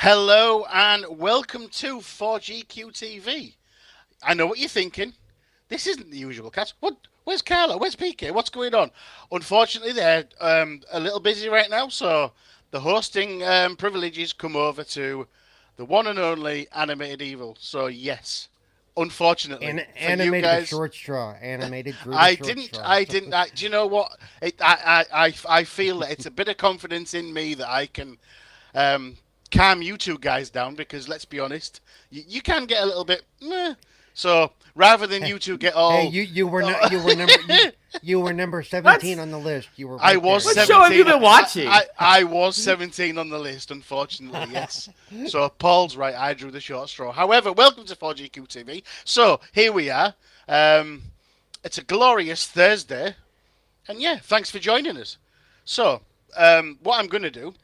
Hello and welcome to 4GQTV. I know what you're thinking. This isn't the usual cast. Where's Carla? Where's PK? What's going on? Unfortunately, they're a little busy right now, so the hosting privileges come over to the one and only Animated Evil. So yes, unfortunately, for Animated you guys, short straw. Animated grew I short didn't. straw. I didn't. Do you know what? I feel that it's a bit of confidence in me that I can um, calm you two guys down because let's be honest, you can get a little bit. Meh. So rather than you two get Hey, all, you were not you were number 17 What's on the list. You were I right was there. what show have you 17. been watching? I was 17 on the list, unfortunately. Yes. So Paul's right. I drew the short straw. However, welcome to 4GQ TV. So here we are. It's a glorious Thursday, and yeah, thanks for joining us. So what I'm going to do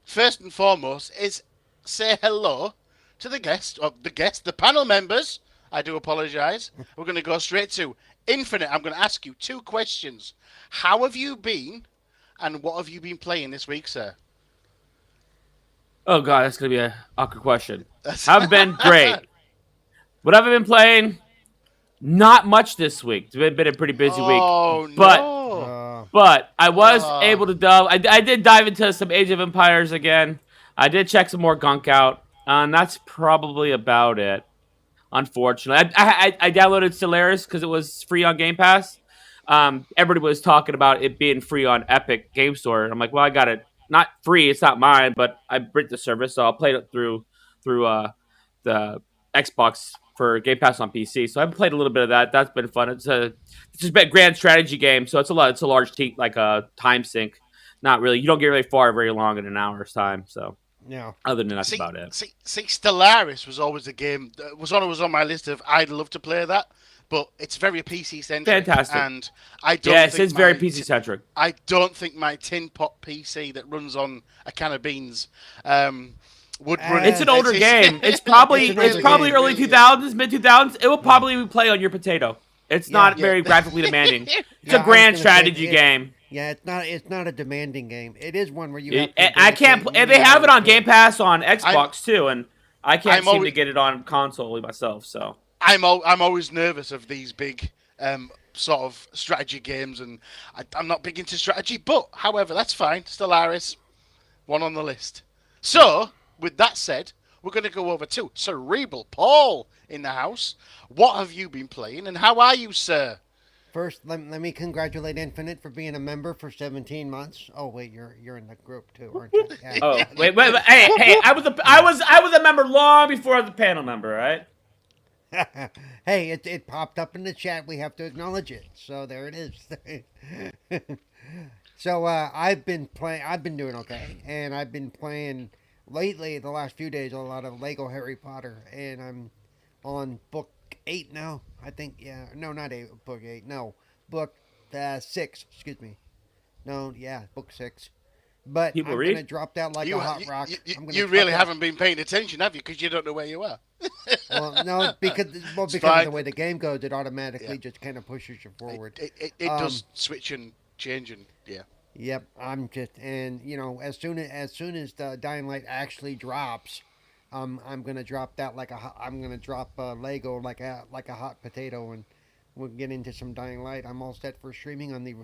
first and foremost is say hello to the panel members. I do apologise. We're going to go straight to Infinite. I'm going to ask you two questions. How have you been, and what have you been playing this week, sir? Oh god, that's gonna be an awkward question. Have been great. What have I been playing? Not much this week. It's been a pretty busy week, Oh but no! I was Oh, able to delve. I did dive into some Age of Empires again. I did check some more gunk out, and that's probably about it. Unfortunately, I downloaded Stellaris because it was free on Game Pass. Everybody was talking about it being free on Epic Game Store. I'm like, well, I got it not free. It's not mine, but I rent the service, so I'll play it through the Xbox for Game Pass on PC. So I've played a little bit of that. That's been fun. It's just a grand strategy game, so it's a lot. It's a large time sink. Not really. You don't get very far very long in an hour's time. So Yeah. other than that's see, about it. Stellaris was always a game that was on my list of I'd love to play that, but it's very PC centric, Fantastic. and I don't. Yes, think it's very my PC centric. I don't think my tin pot PC that runs on a can of beans would run. It's an older game. It's probably It's an older game. early 2000s, mid 2000s. It will probably play on your potato. It's not very graphically demanding. It's Yeah, I a was grand gonna say, strategy game. Yeah, it's not a demanding game. It is one where you have And to I can't. And they have it on Game Pass on I'm Xbox too, and I can't I'm seem always to get it on console myself. So I'm always nervous of these big sort of strategy games, and I'm not big into strategy. But however, that's fine. Stellaris, one on the list. So with that said, we're going to go over to Cerebral Paul in the house. What have you been playing, and how are you, sir? First, let me congratulate Infinite for being a member for 17 months. Oh wait, you're in the group too, aren't you? Yeah. oh wait, hey, I was a member long before I was a panel member, right? Hey, it popped up in the chat. We have to acknowledge it. So there it is. So I've been playing. I've been doing okay, and I've been playing lately. The last few days, a lot of Lego Harry Potter, and I'm on book 8 now. I think. Yeah, no, not 8. Book 8. No, book 6. Excuse me. No, yeah, book 6. But People I'm read? gonna drop that like a hot rock. I'm gonna You drop really that- haven't been paying attention, have you? Because you don't know where you are. Well, no, because of fine. the way the game goes, it automatically Yeah. just kind of pushes you forward. It does switch and change, and yeah. Yep, I'm just, and as soon as the Dying Light actually drops, I'm gonna drop that I'm gonna drop Lego like a hot potato, and we'll get into some Dying Light. I'm all set for streaming on the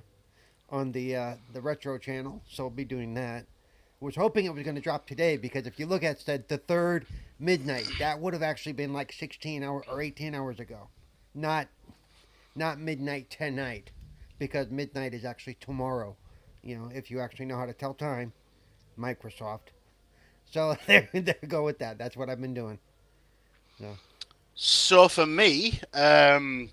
retro channel, so I'll be doing that. Was hoping it was going to drop today because if you look at the third midnight, that would have actually been like 16 hours or 18 hours ago, not midnight tonight, because midnight is actually tomorrow. If you actually know how to tell time, Microsoft. So there go with that. That's what I've been doing. So for me, I'm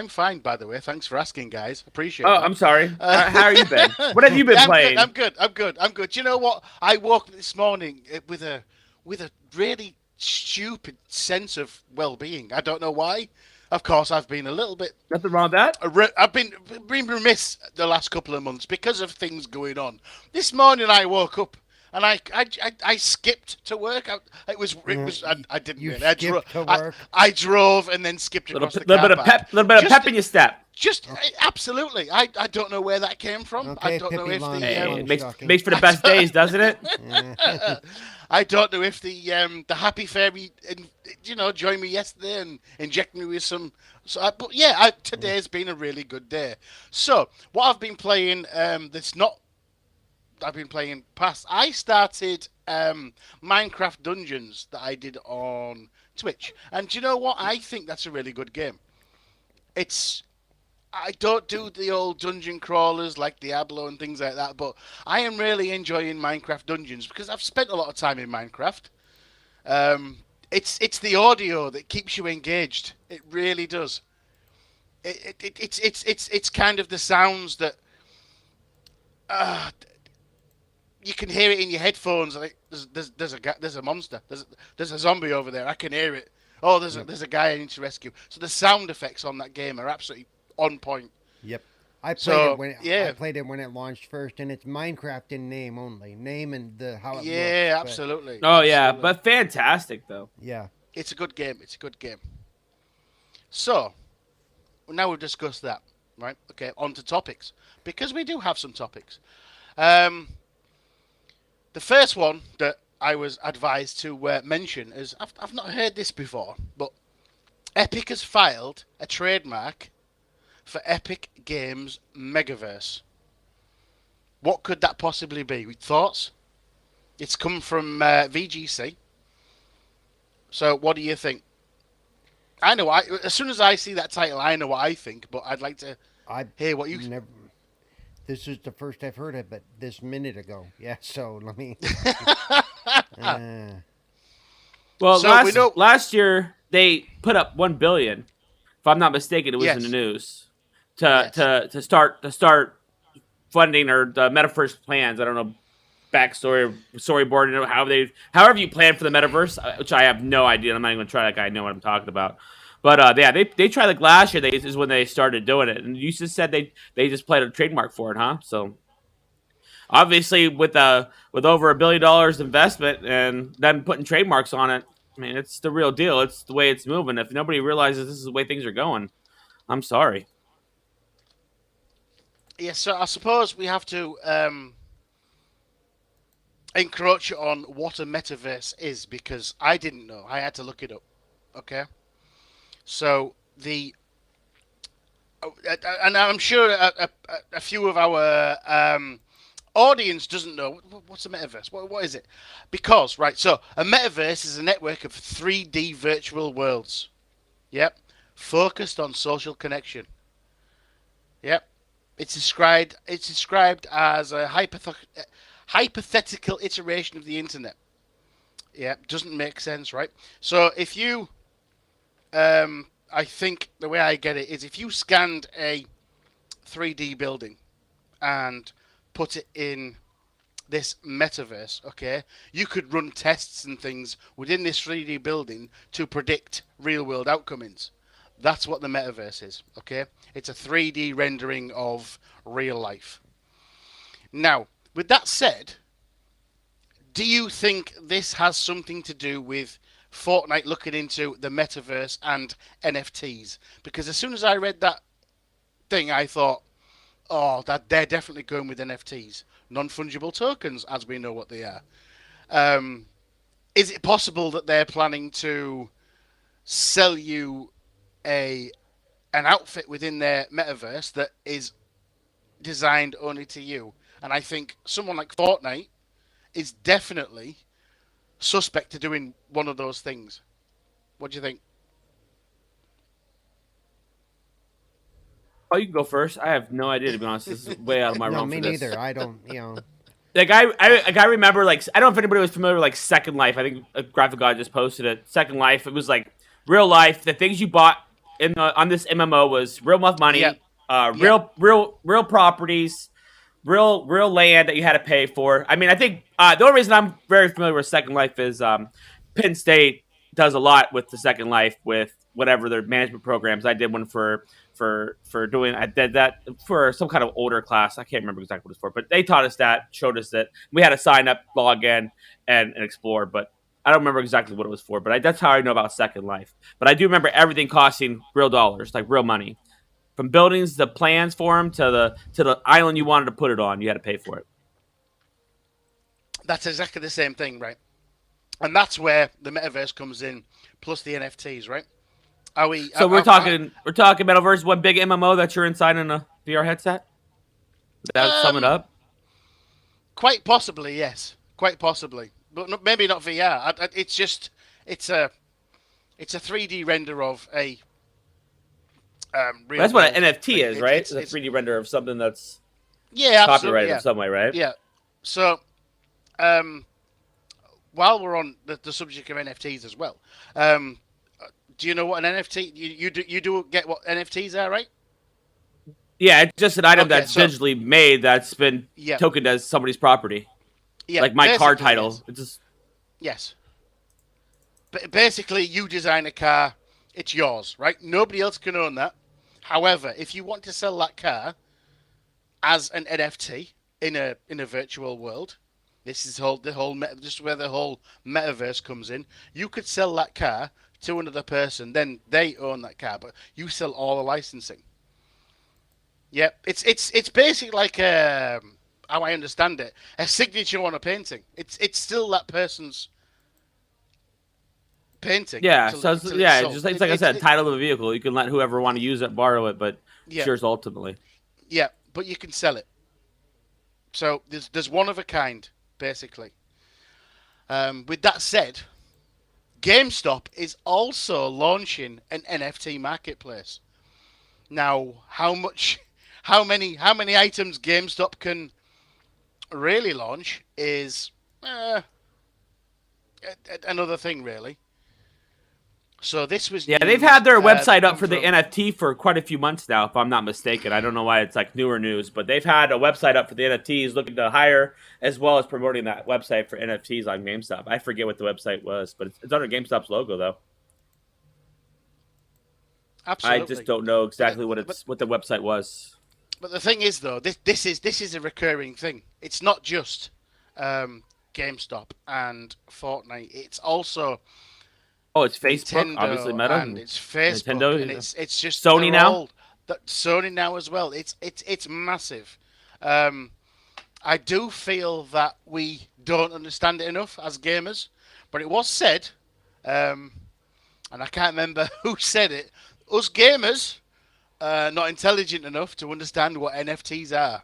fine, by the way. Thanks for asking, guys. Appreciate Oh, that. I'm sorry. How are you been? What have you been Yeah, playing? I'm good. You know what? I woke up this morning with a really stupid sense of well-being. I don't know why. Of course, I've been a little bit. Nothing wrong with that. I've been remiss the last couple of months because of things going on. This morning I woke up and I skipped to work. I didn't You really. skip to I, work. I drove and then skipped across the Little car bit of park. pep, little bit of Just pep in your step. just absolutely. I don't know where that came from. I Okay, don't know Pippi if the Hey, it Longstocking. makes for the best days, doesn't it? I don't know if the happy fairy, joined me yesterday and injected me with some. But yeah, today's been a really good day. So what I've been playing, that's not. I've been playing past. I started Minecraft Dungeons that I did on Twitch, and do you know what? I think that's a really good game. It's I don't do the old dungeon crawlers like Diablo and things like that, but I am really enjoying Minecraft Dungeons because I've spent a lot of time in Minecraft. Um, it's the audio that keeps you engaged. It really does. It's kind of the sounds that uh, you can hear it in your headphones. Like there's a monster. There's a zombie over there. I can hear it. Oh, Yep. there's a guy I need to rescue. So the sound effects on that game are absolutely on point. Yep. I played it So when I yeah, played it when it launched first, and it's Minecraft in name only, name and the how it looks. yeah, But absolutely, Oh yeah, absolutely. but fantastic though. yeah, It's a good game. It's a good game. So now we've discussed that, right? Okay, on to topics because we do have some topics. Um, the first one that I was advised to mention is I've not heard this before, but Epic has filed a trademark for Epic Games Megaverse. What could that possibly be? Thoughts? It's come from VGC. So what do you think? I know. As soon as I see that title, I know what I think. But I'd like to I hear what you. never. This is the first I've heard of it this minute ago. Yeah, so let me. Uh, Well, So we know. last year they put up 1 billion. If I'm not mistaken, it was in the Yes. news to Yes. start funding or the metaverse plans. I don't know backstory, storyboard, however you plan for the metaverse, which I have no idea. I'm not even gonna try. Like I know what I'm talking about. But yeah, they tried like last year. Is when they started doing it, and you just said they just played a trademark for it, huh? So obviously, with over $1 billion investment and then putting trademarks on it, I mean, it's the real deal. It's the way it's moving. If nobody realizes this is the way things are going, I'm sorry. Yes. So I suppose we have to encroach on what a metaverse is because I didn't know. I had to look it up. Okay. So and I'm sure a few of our audience doesn't know what's a metaverse. What is it? Because right, so a metaverse is a network of 3D virtual worlds. Yep, focused on social connection. Yep, it's described as a hypothetical iteration of the internet. Yeah, doesn't make sense, right? So if you I think the way I get it is if you scanned a 3D building and put it in this metaverse, okay, you could run tests and things within this 3D building to predict real world outcomes. That's what the metaverse is, okay? It's a 3D rendering of real life. Now, with that said, do you think this has something to do with Fortnite looking into the metaverse and NFTs? Because as soon as I read that thing, I thought, oh, that they're definitely going with NFTs, non-fungible tokens, as we know what they are. Um, is it possible that they're planning to sell you a an outfit within their metaverse that is designed only to you? And I think someone like Fortnite is definitely suspect to doing one of those things. What do you think? Oh, you can go first. I have no idea to be honest. This is way out of my no, realm me for this. neither. I don't. Like I remember like I don't know if anybody was familiar with like Second Life. I think a graphic god just posted it. Second Life. It was like real life. The things you bought on this MMO was real Yep. money, Yep. real properties, real land that you had to pay for. I mean, I think the only reason I'm very familiar with Second Life is Penn State. does a lot with the Second Life with whatever their management programs. I did one for doing. I did that for some kind of older class. I can't remember exactly what it's for, but they taught us that, showed us that we had to sign up, log in, and explore. But I don't remember exactly what it was for. But that's how I know about Second Life. But I do remember everything costing real dollars, like real money. From buildings, the plans for them to the island you wanted to put it on, you had to pay for it. That's exactly the same thing, right? And that's where the metaverse comes in, plus the NFTs, right? Are we? So we're talking metaverse, one big MMO that you're inside in a VR headset. Would that sum it up? Quite possibly, yes. Quite possibly, but maybe not VR. It's just it's a 3D render of a real That's what an world NFT thing. is, right? It's a 3D render of something that's yeah, absolutely, copyrighted yeah, in some way, right? yeah. So, um, while we're on the subject of NFTs as well, do you know what an NFT? You do get what NFTs are, right? Yeah, it's just an item Okay, that's so digitally made that's been yeah, tokened as somebody's property, yeah, like my car basically, title. yes, It's just yes. But basically, you design a car, it's yours, right? Nobody else can own that. However, if you want to sell that car as an NFT in a virtual world, this is just where the whole metaverse comes in. You could sell that car to another person, then they own that car, but you sell all the licensing. Yeah, it's basically like how I understand it, a signature on a painting. It's still that person's painting yeah. until So until it's yeah, sold. it's like I said, title of a vehicle. You can let whoever want to use it borrow it, but it's Yeah, yours ultimately. yeah, but you can sell it. So there's one of a kind basically. With that said, GameStop is also launching an NFT marketplace. Now, how many items GameStop can really launch is another thing, really. So this was Yeah, they've had news their that website up come for the from. NFT for quite a few months now, if I'm not mistaken. I don't know why it's like newer news, but they've had a website up for the NFTs looking to hire as well as promoting that website for NFTs on GameStop. I forget what the website was, but it's under GameStop's logo though. I just Absolutely, don't know but the, exactly what the website was. but the thing is though, this is a recurring thing. It's not just GameStop and Fortnite. It's also Oh, it's Facebook, obviously Nintendo Meta, and and it's Facebook and Nintendo, it's just Sony they're now. all that Sony now as well. It's massive. Um, I do feel that we don't understand it enough as gamers, but it was said, um, and I can't remember who said it. Us gamers not intelligent enough to understand what NFTs are.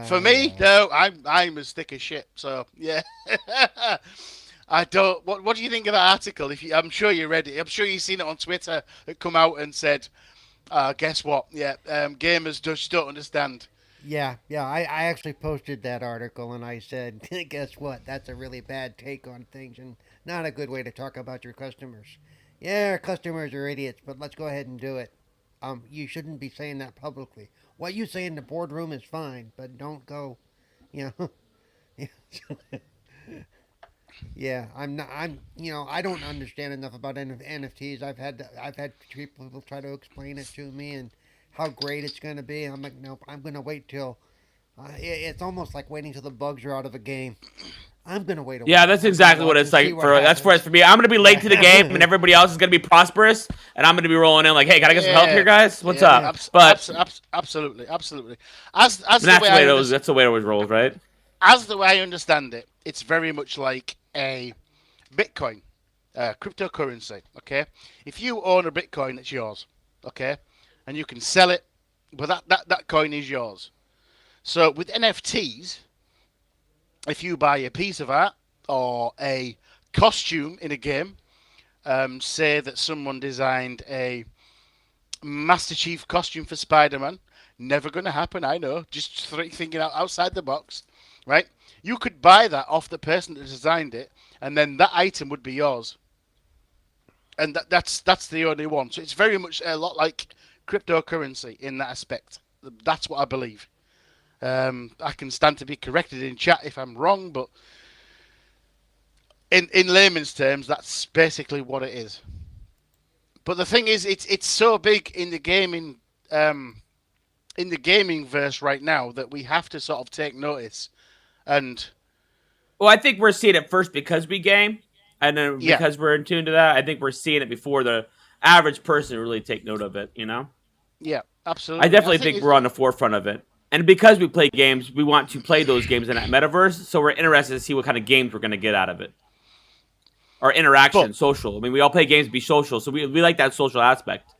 For Yeah, me, yeah. no, I'm as thick as shit. So yeah, I don't. What do you think of that article? I'm sure you read it. I'm sure you've seen it on Twitter. It come out and said, "Guess what? Yeah, gamers just don't understand." Yeah, yeah. I actually posted that article and I said, guess what? That's a really bad take on things and not a good way to talk about your customers. Yeah, our customers are idiots, but let's go ahead and do it. You shouldn't be saying that publicly. What you say in the boardroom is fine, but don't go, you know. Yeah, I'm not. I don't understand enough about NFTs. I've had people try to explain it to me and how great it's going to be. I'm like, nope. I'm going to wait till. It's almost like waiting till the bugs are out of a game. I'm going to wait a Yeah, while. that's I'm going to exactly what watch it's and see like what for. That's for happens. us for me. I'm gonna be late to the game, and Yeah, everybody else is gonna be prosperous, and I'm gonna be rolling in like, "Hey, can I get some help here, Yeah, guys? What's yeah, yeah, up?" But absolutely, absolutely. As the that's way the way I it always. understand, That's the way it always rolls, right? as the way I understand it, it's very much like a Bitcoin, cryptocurrency. Okay, if you own a Bitcoin, it's yours. Okay, and you can sell it, but that coin is yours. So with NFTs, if you buy a piece of art or a costume in a game, say that someone designed a Master Chief costume for Spider-Man, never going to happen. I know, just thinking outside the box, right? You could buy that off the person that designed it, and then that item would be yours, and that's the only one. So it's very much a lot like cryptocurrency in that aspect. That's what I believe. I can stand to be corrected in chat if I'm wrong, but In layman's terms, that's basically what it is. But the thing is, it's so big um, in the gaming verse right now that we have to sort of take notice. And Well, I think we're seeing it first because we game, and then yeah, because we're in tune to that, I think we're seeing it before the average person really take note of it. yeah, I absolutely. I definitely think think we're on the forefront of it. And because we play games, we want to play those games in that metaverse. So we're interested to see what kind of games we're going to get out of it. Or but interaction, social. I mean, we all play games to be social, so we like that social aspect.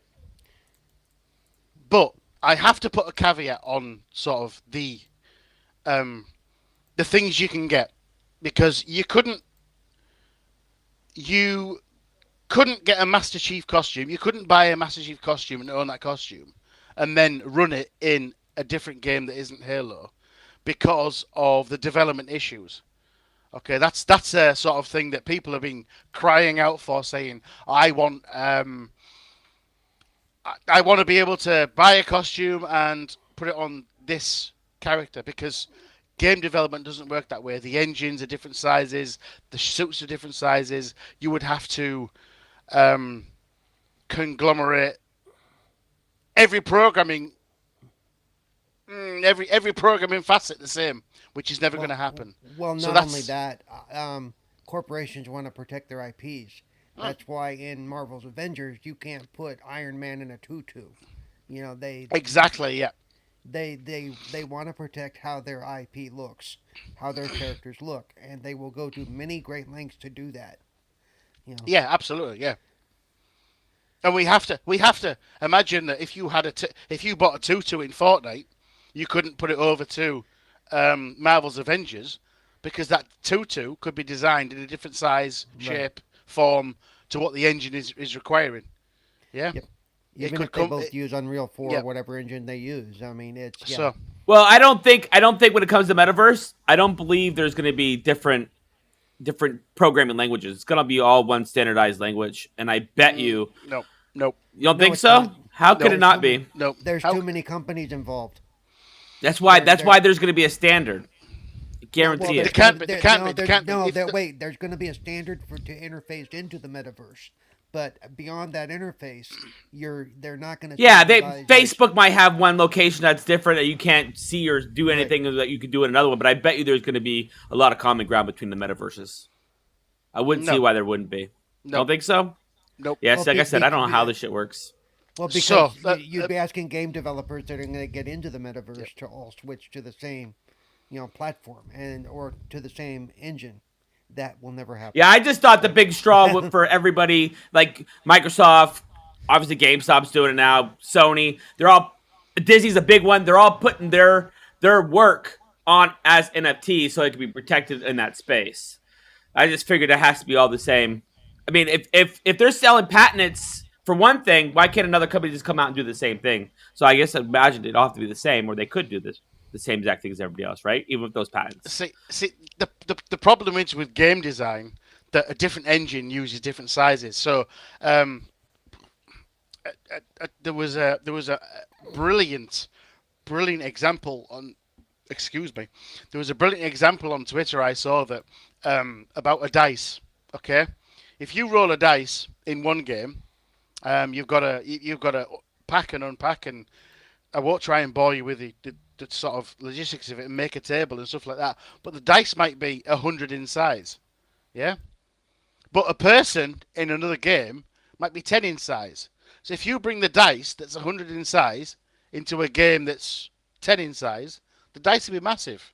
but I have to put a caveat on sort of um the things you can get, because you couldn't get a Master Chief costume. You couldn't buy a Master Chief costume and own that costume and then run it in a different game that isn't Halo because of the development issues. Okay, that's a sort of thing that people have been crying out for, saying, I want to be able to buy a costume and put it on this character, because game development doesn't work that way. The engines are different sizes, the suits are different sizes. You would have to um, conglomerate every programming every programming facet the same, which is never going Well, to happen. well, So not only that's that, corporations want to protect their IPs. That's why in Marvel's Avengers you can't put Iron Man in a tutu. You know exactly, yeah, they want to protect how their IP looks, how their characters look, and they will go to many great lengths to do that. You know, yeah, absolutely, yeah. And we have to imagine that if you bought a tutu in Fortnite, you couldn't put it over to Marvel's Avengers, because that tutu could be designed in a different size, right? shape, form to what the engine is requiring. Yeah, Yep. it Even could if they come. both use Unreal 4 or Yeah. whatever engine they use, I mean, it's yeah. So Well, I don't think when it comes to metaverse, I don't believe there's going to be different programming languages. It's going to be all one standardized language, and I bet no, no, you don't No, think it's not. so? How could it no, There's too not many. be? no. There's How? too many companies involved. That's They're why there's going to be a standard. well, Guarantee They there's it. gonna can't be be. They can't be. They can't be. no If there the, wait there's gonna be a standard for to interface into the metaverse, but beyond that interface, they're not gonna Yeah, standardize. Facebook might have one location that's different that you can't see or do Right. anything that you can do in another one, but I bet you there's going to be a lot of common ground between the metaverses. I wouldn't see no, why there wouldn't be. Don't no, think so? nope. Yes, Well, like I said, I don't know how this shit works. because So you'd be asking game developers that are gonna get into the metaverse to all switch to the same, platform and or to the same engine. That will never happen. Yeah, I just thought the big straw for everybody, like Microsoft, obviously GameStop's doing it now, Sony, they're all Disney's a big one. They're all putting their work on as NFTs so it can be protected in that space. I just figured it has to be all the same. I mean, if they're selling patents for one thing, why can't another company just come out and do the same thing? So I guess I imagined it ought to be the same, or they could do this the same exact thing as everybody else, right? Even with those patents. see, the problem is with game design that a different engine uses different sizes. So there was a brilliant example on. Excuse me. There was a brilliant example on Twitter I saw that about a dice. Okay, if you roll a dice in one game, you've got to pack and unpack, and I won't try and bore you with the sort of logistics of it and make a table and stuff like that. But the dice might be 100 in size, yeah. But a person in another game might be 10 in size. So if you bring the dice that's 100 in size into a game that's 10 in size, the dice will be massive.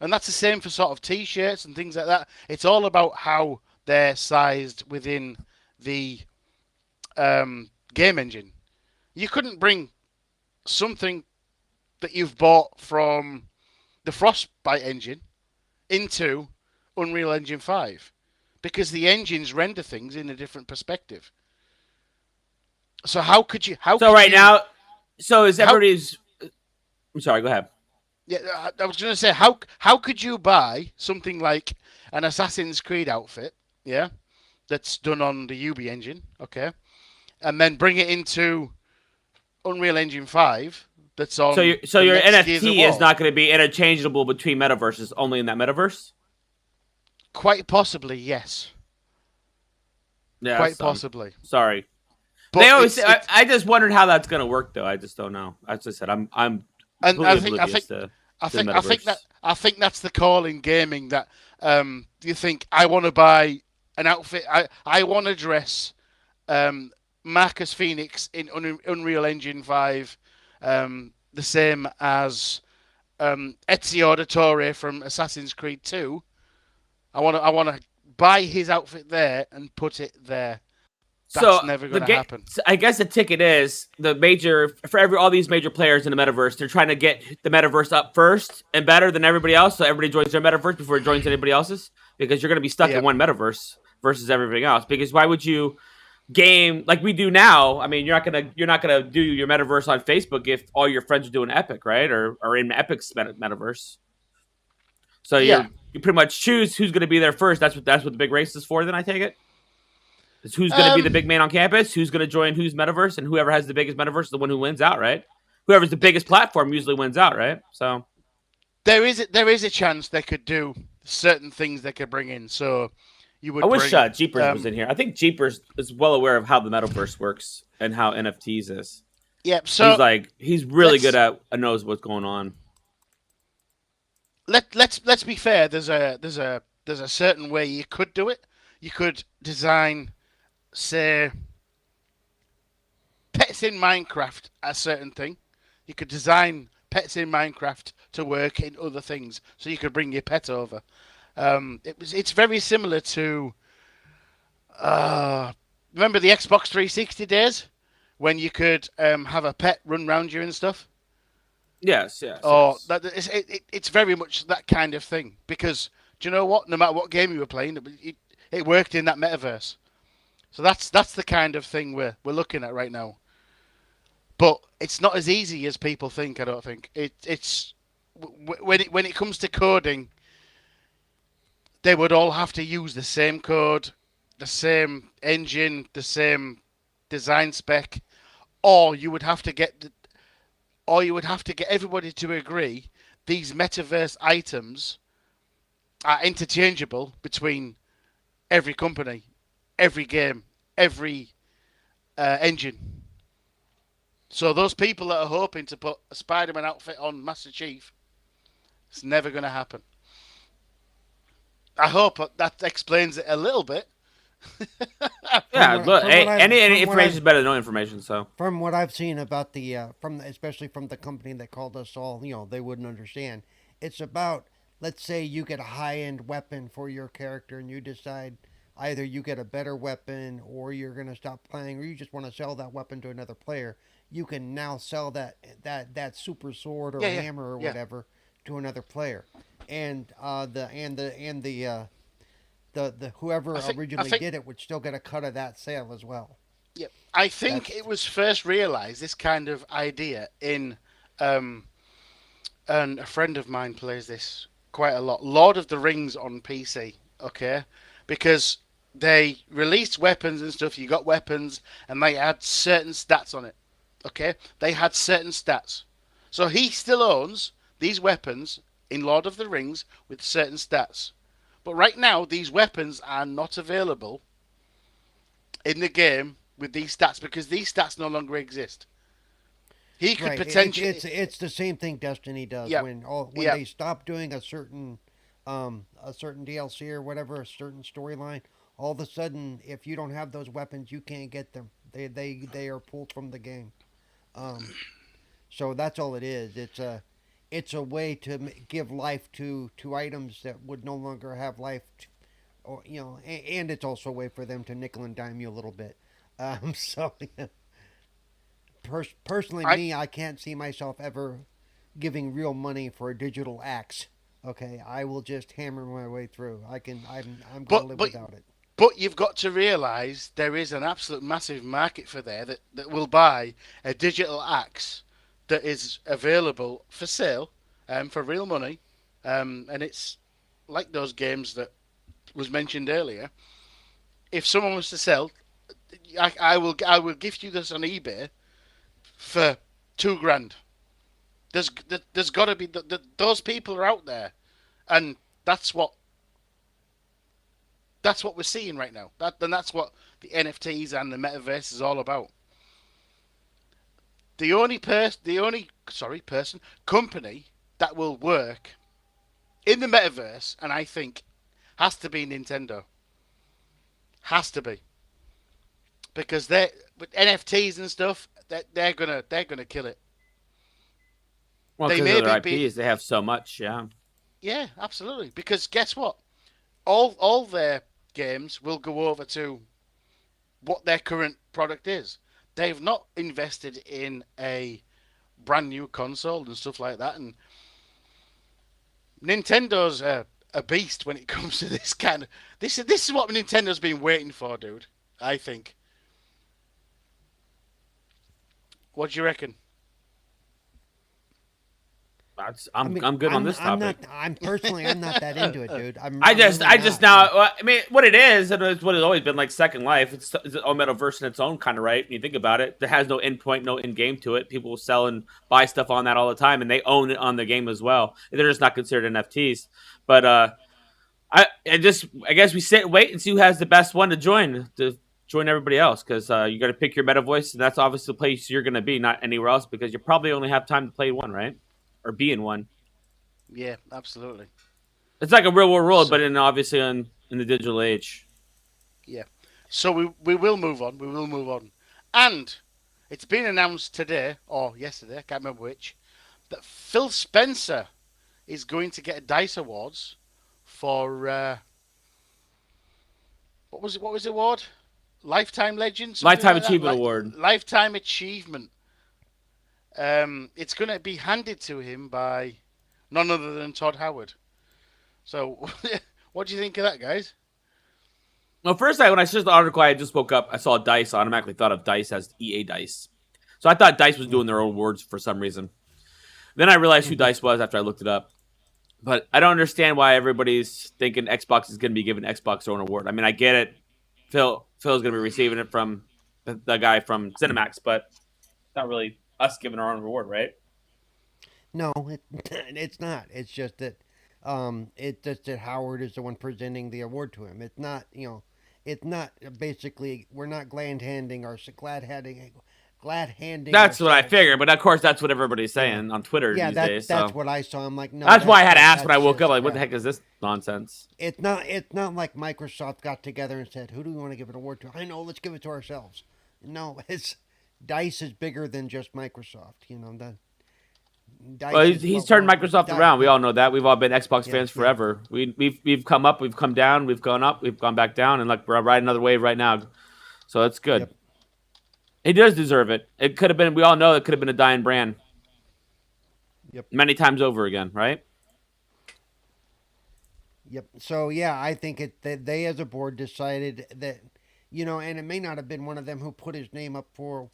And that's the same for sort of t-shirts and things like that. It's all about how they're sized within the game engine. You couldn't bring something that you've bought from the Frostbite engine into Unreal Engine 5, because the engines render things in a different perspective. So how could you? How So could right you? now, so is How? everybody's? I'm sorry. Go ahead. Yeah, I was going to say how could you buy something like an Assassin's Creed outfit? Yeah, that's done on the Ubi engine. Okay, and then bring it into Unreal Engine 5. That's on So the your next Gears of NFT is War. not going to be interchangeable between metaverses, only in that metaverse. Quite possibly, yes. Yeah, Quite that's possibly. sorry. They But always say, it's it, I just wondered how that's gonna work though. I just don't know. As I said, I'm and completely I oblivious think to the metaverse. I think that's the call in gaming that you think I want to buy an outfit. I want to dress um, Marcus Phoenix in Unreal Engine 5, the same as Ezio Auditore from Assassin's Creed 2. I want to buy his outfit there and put it there. So That's never the going to game, happen. I guess the ticket is the major for all these major players in the metaverse. They're trying to get the metaverse up first and better than everybody else, so everybody joins their metaverse before it joins anybody else's. Because you're going to be stuck in Yep. one metaverse versus everything else. Because why would you game like we do now? I mean, you're not gonna do your metaverse on Facebook if all your friends are doing Epic, right? Or in Epic's metaverse. So Yeah. you pretty much choose who's going to be there first. That's what the big race is for. Then I take it. It's who's going to be the Um. big man on campus, who's going to join whose metaverse, and whoever has the biggest metaverse is the one who wins out, right? Whoever's the biggest platform usually wins out, right? So There is a chance they could do certain things they could bring in. So you I would wish bring Jeepers was in here. I think Jeepers is well aware of how the metaverse works and how NFTs is. Yep. So He's really good let's at knows what's going on. let's be fair. There's a certain way you could do it. You could design, say, pets in Minecraft a certain thing. You could design pets in Minecraft to work in other things, so you could bring your pet over. It's very similar to uh, remember the Xbox 360 days when you could have a pet run around you and stuff. Yes, yes, Or yes. that it's very much that kind of thing because do you know what? No matter what game you were playing, it worked in that metaverse. So that's the kind of thing we're looking at right now. But it's not as easy as people think. I don't think it's when it comes to coding, they would all have to use the same code, the same engine, the same design spec, or you would have to get everybody to agree these metaverse items are interchangeable between every company, every game, every engine. So those people that are hoping to put a Spider-Man outfit on Master Chief, it's never going to happen. I hope that explains it a little bit. Yeah, look, from what I've any information is better than no information. So from what I've seen about the especially from the company that called us all, they wouldn't understand. It's about, let's say you get a high end weapon for your character and you decide either you get a better weapon or you're gonna stop playing or you just want to sell that weapon to another player. You can now sell that super sword or Yeah, yeah, hammer or yeah. whatever to another player, and the whoever I originally think, did it would still get a cut of that sale as well. yeah, I think That's it was first realised this kind of idea in, um, and a friend of mine plays this quite a lot. Lord of the Rings on PC, okay, because they released weapons and stuff. You got weapons, and they had certain stats on it. Okay, they had certain stats. So he still owns these weapons in Lord of the Rings with certain stats. But right now, these weapons are not available in the game with these stats because these stats no longer exist. He could right. potentially, It's the same thing Destiny does yeah, when yeah, they stop doing a certain DLC or whatever, a certain storyline. All of a sudden, if you don't have those weapons, you can't get them. They are pulled from the game. Um, so that's all it is. It's a way to give life to items that would no longer have life, or and it's also a way for them to nickel and dime you a little bit. So personally, I. me, I can't see myself ever giving real money for a digital axe. Okay, I will just hammer my way through. I'm gonna But live but without it. but you've got to realise there is an absolute massive market for there that will buy a digital axe that is available for sale, for real money, and it's like those games that was mentioned earlier. If someone was to sell, I will gift you this on eBay for 2 grand. There's got to be those people are out there, and that's what That's what we're seeing right now. That's what the NFTs and the metaverse is all about. The only company that will work in the metaverse, and I think has to be Nintendo. Has to be, because they with NFTs and stuff, they're gonna kill it. Well, They because of may their be IPs, they have so much. Yeah. yeah, absolutely. Because guess what? All their games will go over to what their current product is. They've not invested in a brand new console and stuff like that. And Nintendo's a beast when it comes to this kind of. This is what Nintendo's been waiting for, dude. I think. What do you reckon? I mean, I'm good on this I'm not. topic. I'm not that into it, dude. I I'm just really I just not. now I mean what it is and it's what it's always been like Second Life. It's a metaverse in its own kind of right. When you think about it, there has no endpoint, no end game to it. People will sell and buy stuff on that all the time, and they own it on the game as well. They're just not considered NFTs. But I guess we sit and wait and see who has the best one to join everybody else because you got to pick your meta voice, and that's obviously the place you're going to be, not anywhere else because you probably only have time to play one, right? Or be in one. Yeah, absolutely. It's like a real world, So but obviously in the digital age. yeah, so we will move on. We will move on, and it's been announced today or yesterday. I can't remember which. That Phil Spencer is going to get a Dice Awards for what was it? What was the award? Lifetime Legend, something Lifetime like that. Achievement Award. Lifetime Achievement. It's going to be handed to him by none other than Todd Howard. So, what do you think of that, guys? Well, first, when I searched the article, I just woke up. I saw Dice. I automatically thought of Dice as EA Dice. So I thought Dice was doing their own awards for some reason. Then I realized who Dice was after I looked it up. But I don't understand why everybody's thinking Xbox is going to be giving Xbox their own award. I mean, I get it. Phil's going to be receiving it from the guy from Cinemax, but not really us giving our own reward, right? No, it's not. It's just that, it's just that Howard is the one presenting the award to him. It's not, it's not basically we're not glad handing That's what I ourselves. figured, but of course, that's what everybody's Yeah, saying on Twitter yeah. these days. That's So what I saw. I'm like, no, that's why I had to ask when I that's woke up. just, Like, what the yeah. heck is this nonsense? It's not like Microsoft got together and said, who do we want to give an award to? I know, let's give it to ourselves. No, it's Dice is bigger than just Microsoft. The Well, Dice is he's what turned we're Microsoft Di- around. We all know that. We've all been Xbox yeah, fans yeah. forever. We've come up, we've come down, we've gone up, we've gone back down, and like we're riding another wave right now. So that's good. Yep. He does deserve it. It could have been. We all know it could have been a dying brand Yep. many times over again, right? Yep. So yeah, I think that they as a board decided that, and it may not have been one of them who put his name up for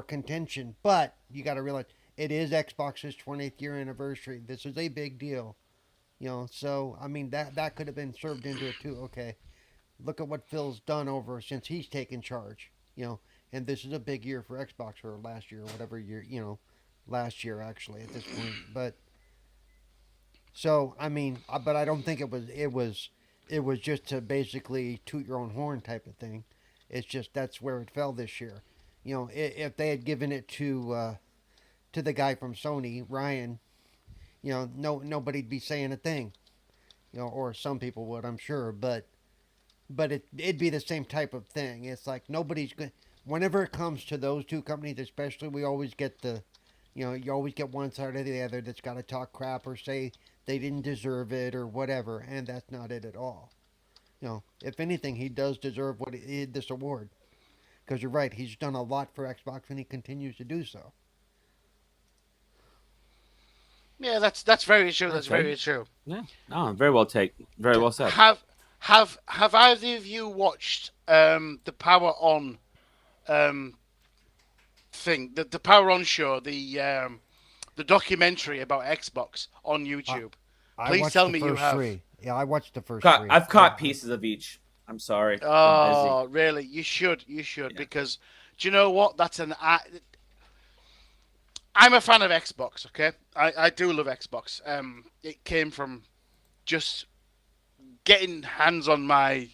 contention, but you got to realize it is Xbox's 20th year anniversary. This is a big deal, So I mean that could have been served into it too. Okay, look at what Phil's done over since he's taken charge, and this is a big year for Xbox or last year or whatever year, last year actually at this point, but. So I mean, but I don't think it was just to basically toot your own horn type of thing. It's just that's where it fell this year. If they had given it to the guy from Sony, Ryan, nobody'd be saying a thing. Or some people would, I'm sure, but it'd be the same type of thing. It's like nobody's going. Whenever it comes to those two companies, especially, we always get you always get one side or the other that's got to talk crap or say they didn't deserve it or whatever, and that's not it at all. If anything, he does deserve this award because you're right. He's done a lot for Xbox, and he continues to do so. Yeah, that's very true. That's Okay. very true. Yeah. Oh, very well taken. Very well said. Have either of you watched the Power On um, thing, the Power On show, the documentary about Xbox on YouTube? I Please watched tell the me you first have. three. Yeah, I watched the first three. I've caught pieces of each. I'm sorry. Been busy. Oh, really? You should. You should Yeah. because do you know what? I'm a fan of Xbox. Okay, I do love Xbox. It came from just getting hands on my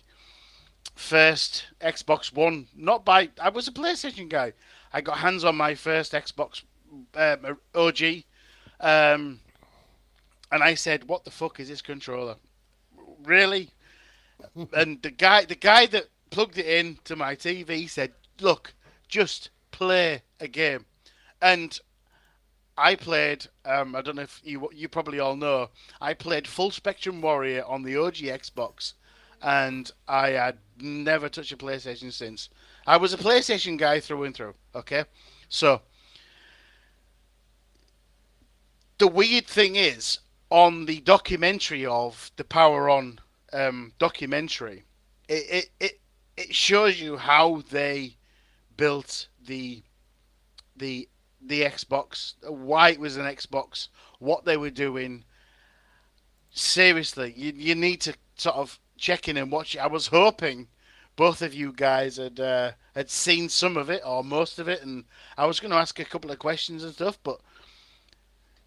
first Xbox One. Not by I was a PlayStation guy. I got hands on my first Xbox OG, um, and I said, "What the fuck is this controller? Really?" And the guy that plugged it in to my TV said, "Look, just play a game." And I played. I don't know if you probably all know. I played Full Spectrum Warrior on the OG Xbox, and I had never touched a PlayStation since. I was a PlayStation guy through and through. Okay, so the weird thing is on the documentary of the Power On documentary, it shows you how they built the the Xbox, why it was an Xbox, what they were doing. Seriously, you need to sort of check in and watch it. I was hoping both of you guys had seen some of it or most of it, and I was going to ask a couple of questions and stuff, but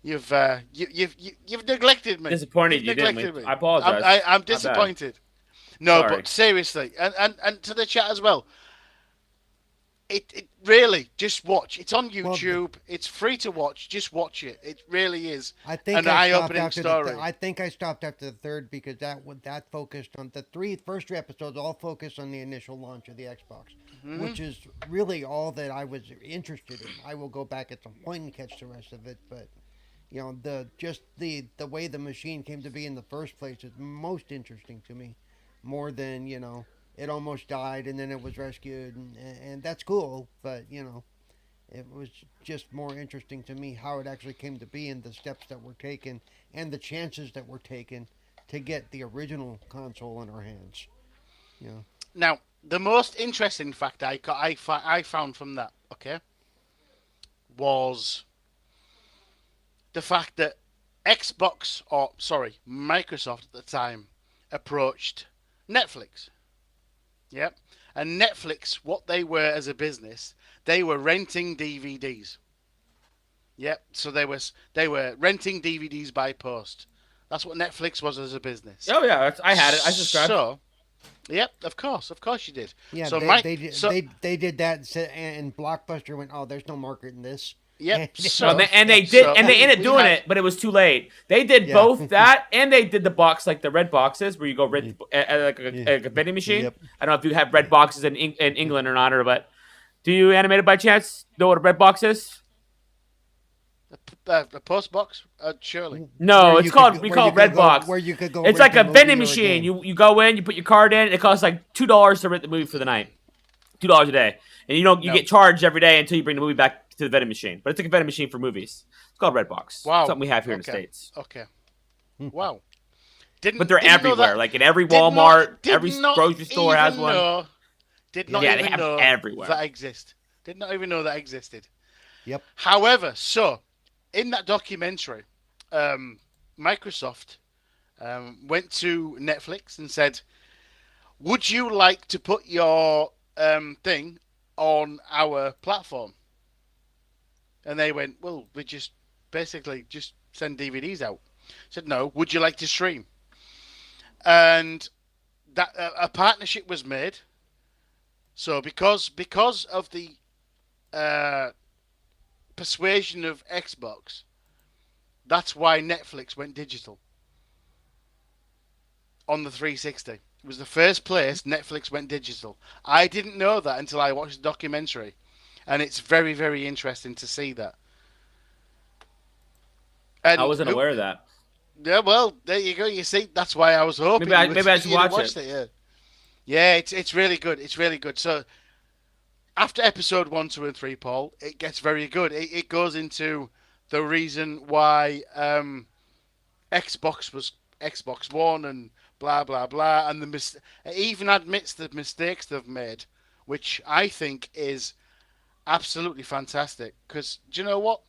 you've neglected me. Disappointed You've you, didn't neglected we? me. I apologize. I'm My bad. disappointed. No, Sorry. but seriously, and to the chat as well. It really just watch. It's on Well, YouTube. It's free to watch. Just watch it. It really is I think an I stopped eye-opening after story. I think I stopped after the third because that focused on the first three episodes. All focused on the initial launch of the Xbox, which is really all that I was interested in. I will go back at some point and catch the rest of it, but the way the machine came to be in the first place is most interesting to me, more than it almost died and then it was rescued, and that's cool, but it was just more interesting to me how it actually came to be and the steps that were taken and the chances that were taken to get the original console in our hands. You know. Now, the most interesting fact I found from that, okay, was the fact that Microsoft at the time approached Netflix. Yep. And Netflix, what they were as a business, they were renting DVDs. Yep. So they were renting DVDs by post. That's what Netflix was as a business. Oh yeah, I had it. I subscribed. So, yep, of course you did. Yeah, so they did that, and Blockbuster went, "Oh, there's no market in this." Yep. And they did, and they ended up doing it, but it was too late. They did both that, and they did the box, like the red boxes, where you go rent like a vending machine. Yep. I don't know if you have red boxes in England or not, but do you animate it by chance? Know what a red box is? the post box, surely. No, Where we call it red box. Where you could go. It's rent like a movie vending or machine. game. You go in, you put your card in. It costs like $2 to rent the movie for the night. $2 a day, and you No. get charged every day until you bring the movie back to the vending machine. But it's like a vending machine for movies. It's called Redbox. Wow. Something we have here in the Okay. States. Okay. Wow. But But they're everywhere. Like in every Walmart, every grocery store has one. Did not Yeah, they even have know everywhere. that exist. Did not even know that existed. Yep. However, so in that documentary, Microsoft went to Netflix and said, "Would you like to put your thing on our platform?" And they went, "Well, we just basically just send DVDs out." I said, "No. Would you like to stream?" And that a partnership was made. So because of the persuasion of Xbox, that's why Netflix went digital on the 360. It was the first place Netflix went digital. I didn't know that until I watched the documentary, and it's very, very interesting to see that. And I wasn't aware of that. Yeah, well, there you go. You see, that's why I was hoping Maybe I should you'd watch watched it. Yeah, yeah, it's really good. It's really good. So after episode 1, 2, and 3, Paul, it gets very good. It goes into the reason why Xbox was Xbox One and blah blah blah, and it even admits the mistakes they've made, which I think is absolutely fantastic. Because do you know what?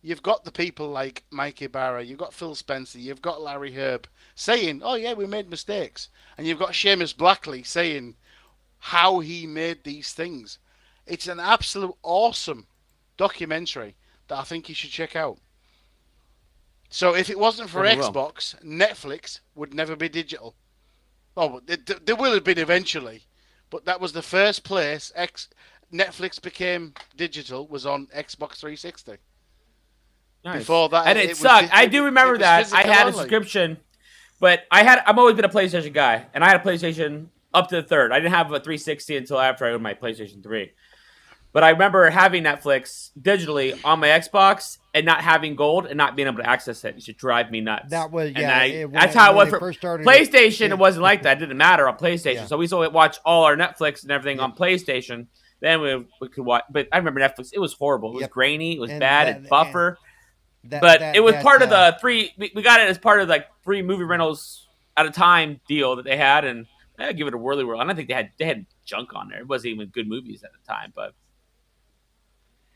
You've got the people like Mike Ibarra, you've got Phil Spencer, you've got Larry Herb saying, "Oh yeah, we made mistakes," and you've got Seamus Blackley saying how he made these things. It's an absolute awesome documentary that I think you should check out. So if it wasn't for Very well. Xbox, Netflix would never be digital. Oh, there will have been eventually, but that was the first place Netflix became digital was on Xbox 360. Nice. Before that, And it it was sucked. I do it remember was that. I physical had a only. subscription, but I've always been a PlayStation guy, and I had a PlayStation up to the third. I didn't have a 360 until after I owned my PlayStation 3. But I remember having Netflix digitally on my Xbox and not having gold and not being able to access it. It used to drive me nuts. That was And yeah. that's how it When was they for first started it. PlayStation. It wasn't like that. It didn't matter on PlayStation. Yeah. So we used to watch all our Netflix and everything Yep. on PlayStation. Then we could watch. But I remember Netflix. It was horrible. It was Yep. grainy. It was And bad. that It and buffer. But it was that part of the three. We got it as part of like 3 movie rentals at a time deal that they had, and I give it a whirly whirl. And I think they had junk on there. It wasn't even good movies at the time, but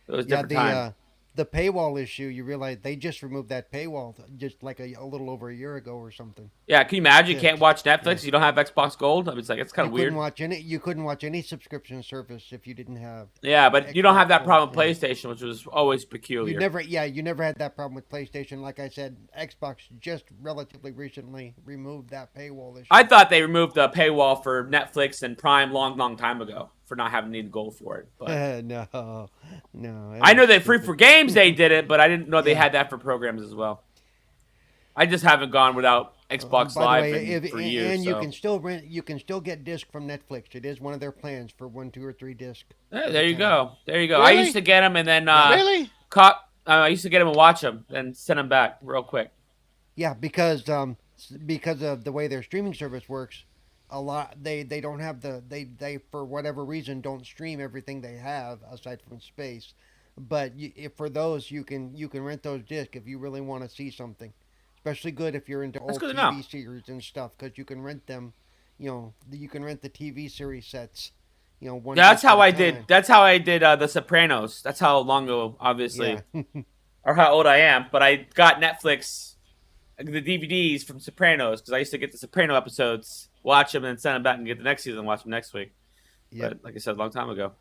it was a yeah different time. the paywall issue. You realize they just removed that paywall just like a little over a year ago or something. Yeah, can you imagine? You To, can't watch yeah. Netflix. You don't have Xbox Gold. I mean, it's like it's kind You of couldn't weird. watch any. You couldn't watch any subscription service if you didn't have Yeah, but you don't Xbox have that Gold. problem with Yeah. PlayStation, which was always You peculiar. never, yeah, you never had that problem with PlayStation. Like I said, Xbox just relatively recently removed that paywall issue. I thought they removed the paywall for Netflix and Prime long time ago for not having need gold for it. But No, no, that I know was that free stupid. for games they did it, but I didn't know they Yeah. had that for programs as well. I just haven't gone without Xbox By the Live way, for years. and you can So still rent, you can still get disc from Netflix. It is one of their plans for 1, 2, or 3 disc Hey, at there a you time. go. There you go. I Really? used to get them and then Yeah, Really? I used to get them and watch them and send them back real quick. yeah, because of the way their streaming service works, a lot they don't have they for whatever reason don't stream everything they have aside from space. But if for those you can rent those discs if you really want to see something, especially good if you're into That's old good to know. TV series and stuff because you can rent them. You can rent the TV series sets. One Yeah, that's disc at how a I did. time. That's how I did The Sopranos. That's how long ago, Yeah. obviously, or how old I am. But I got Netflix, the DVDs from Sopranos because I used to get the Soprano episodes, watch them, and then send them back and get the next season, and watch them next week. Yep. But like I said, a long time ago.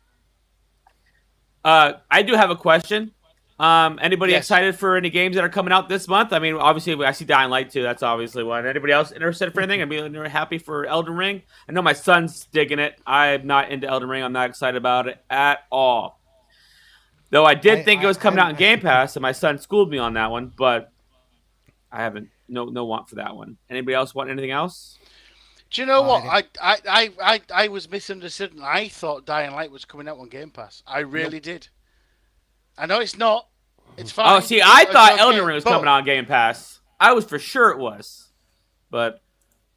I do have a question. Anybody Yes. excited for any games that are coming out this month? I mean, obviously, I see Dying Light 2. That's obviously one. Anybody else interested for anything? I'm happy for Elden Ring. I know my son's digging it. I'm not into Elden Ring. I'm not excited about it at all. Though I did think it was coming out in Game Pass, and my son schooled me on that one, but I haven't. No want for that one. Anybody else want anything else? Do you know what? I I was misunderstood. And I thought Dying Light was coming out on Game Pass. I really did. I know it's not. It's fine. Oh, see, I thought okay, Elden Ring was coming out on Game Pass. I was for sure it was, but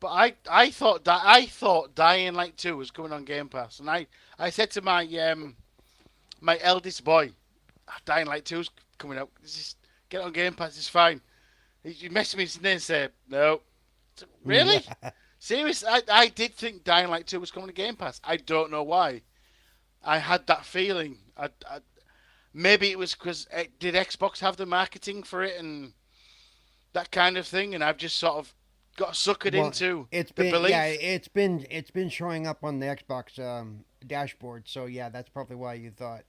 But I thought Dying Light 2 was coming on Game Pass, and I said to my eldest boy, Dying Light 2's coming out. Just get it on Game Pass. It's fine. He messaged me today and said no. Really? Serious? I did think Dying Light 2 was coming to Game Pass. I don't know why. I had that feeling. Maybe it was because did Xbox have the marketing for it and that kind of thing, and I've just sort of got suckered Well, into it's the been belief. yeah, it's been showing up on the Xbox dashboard. So yeah, that's probably why you thought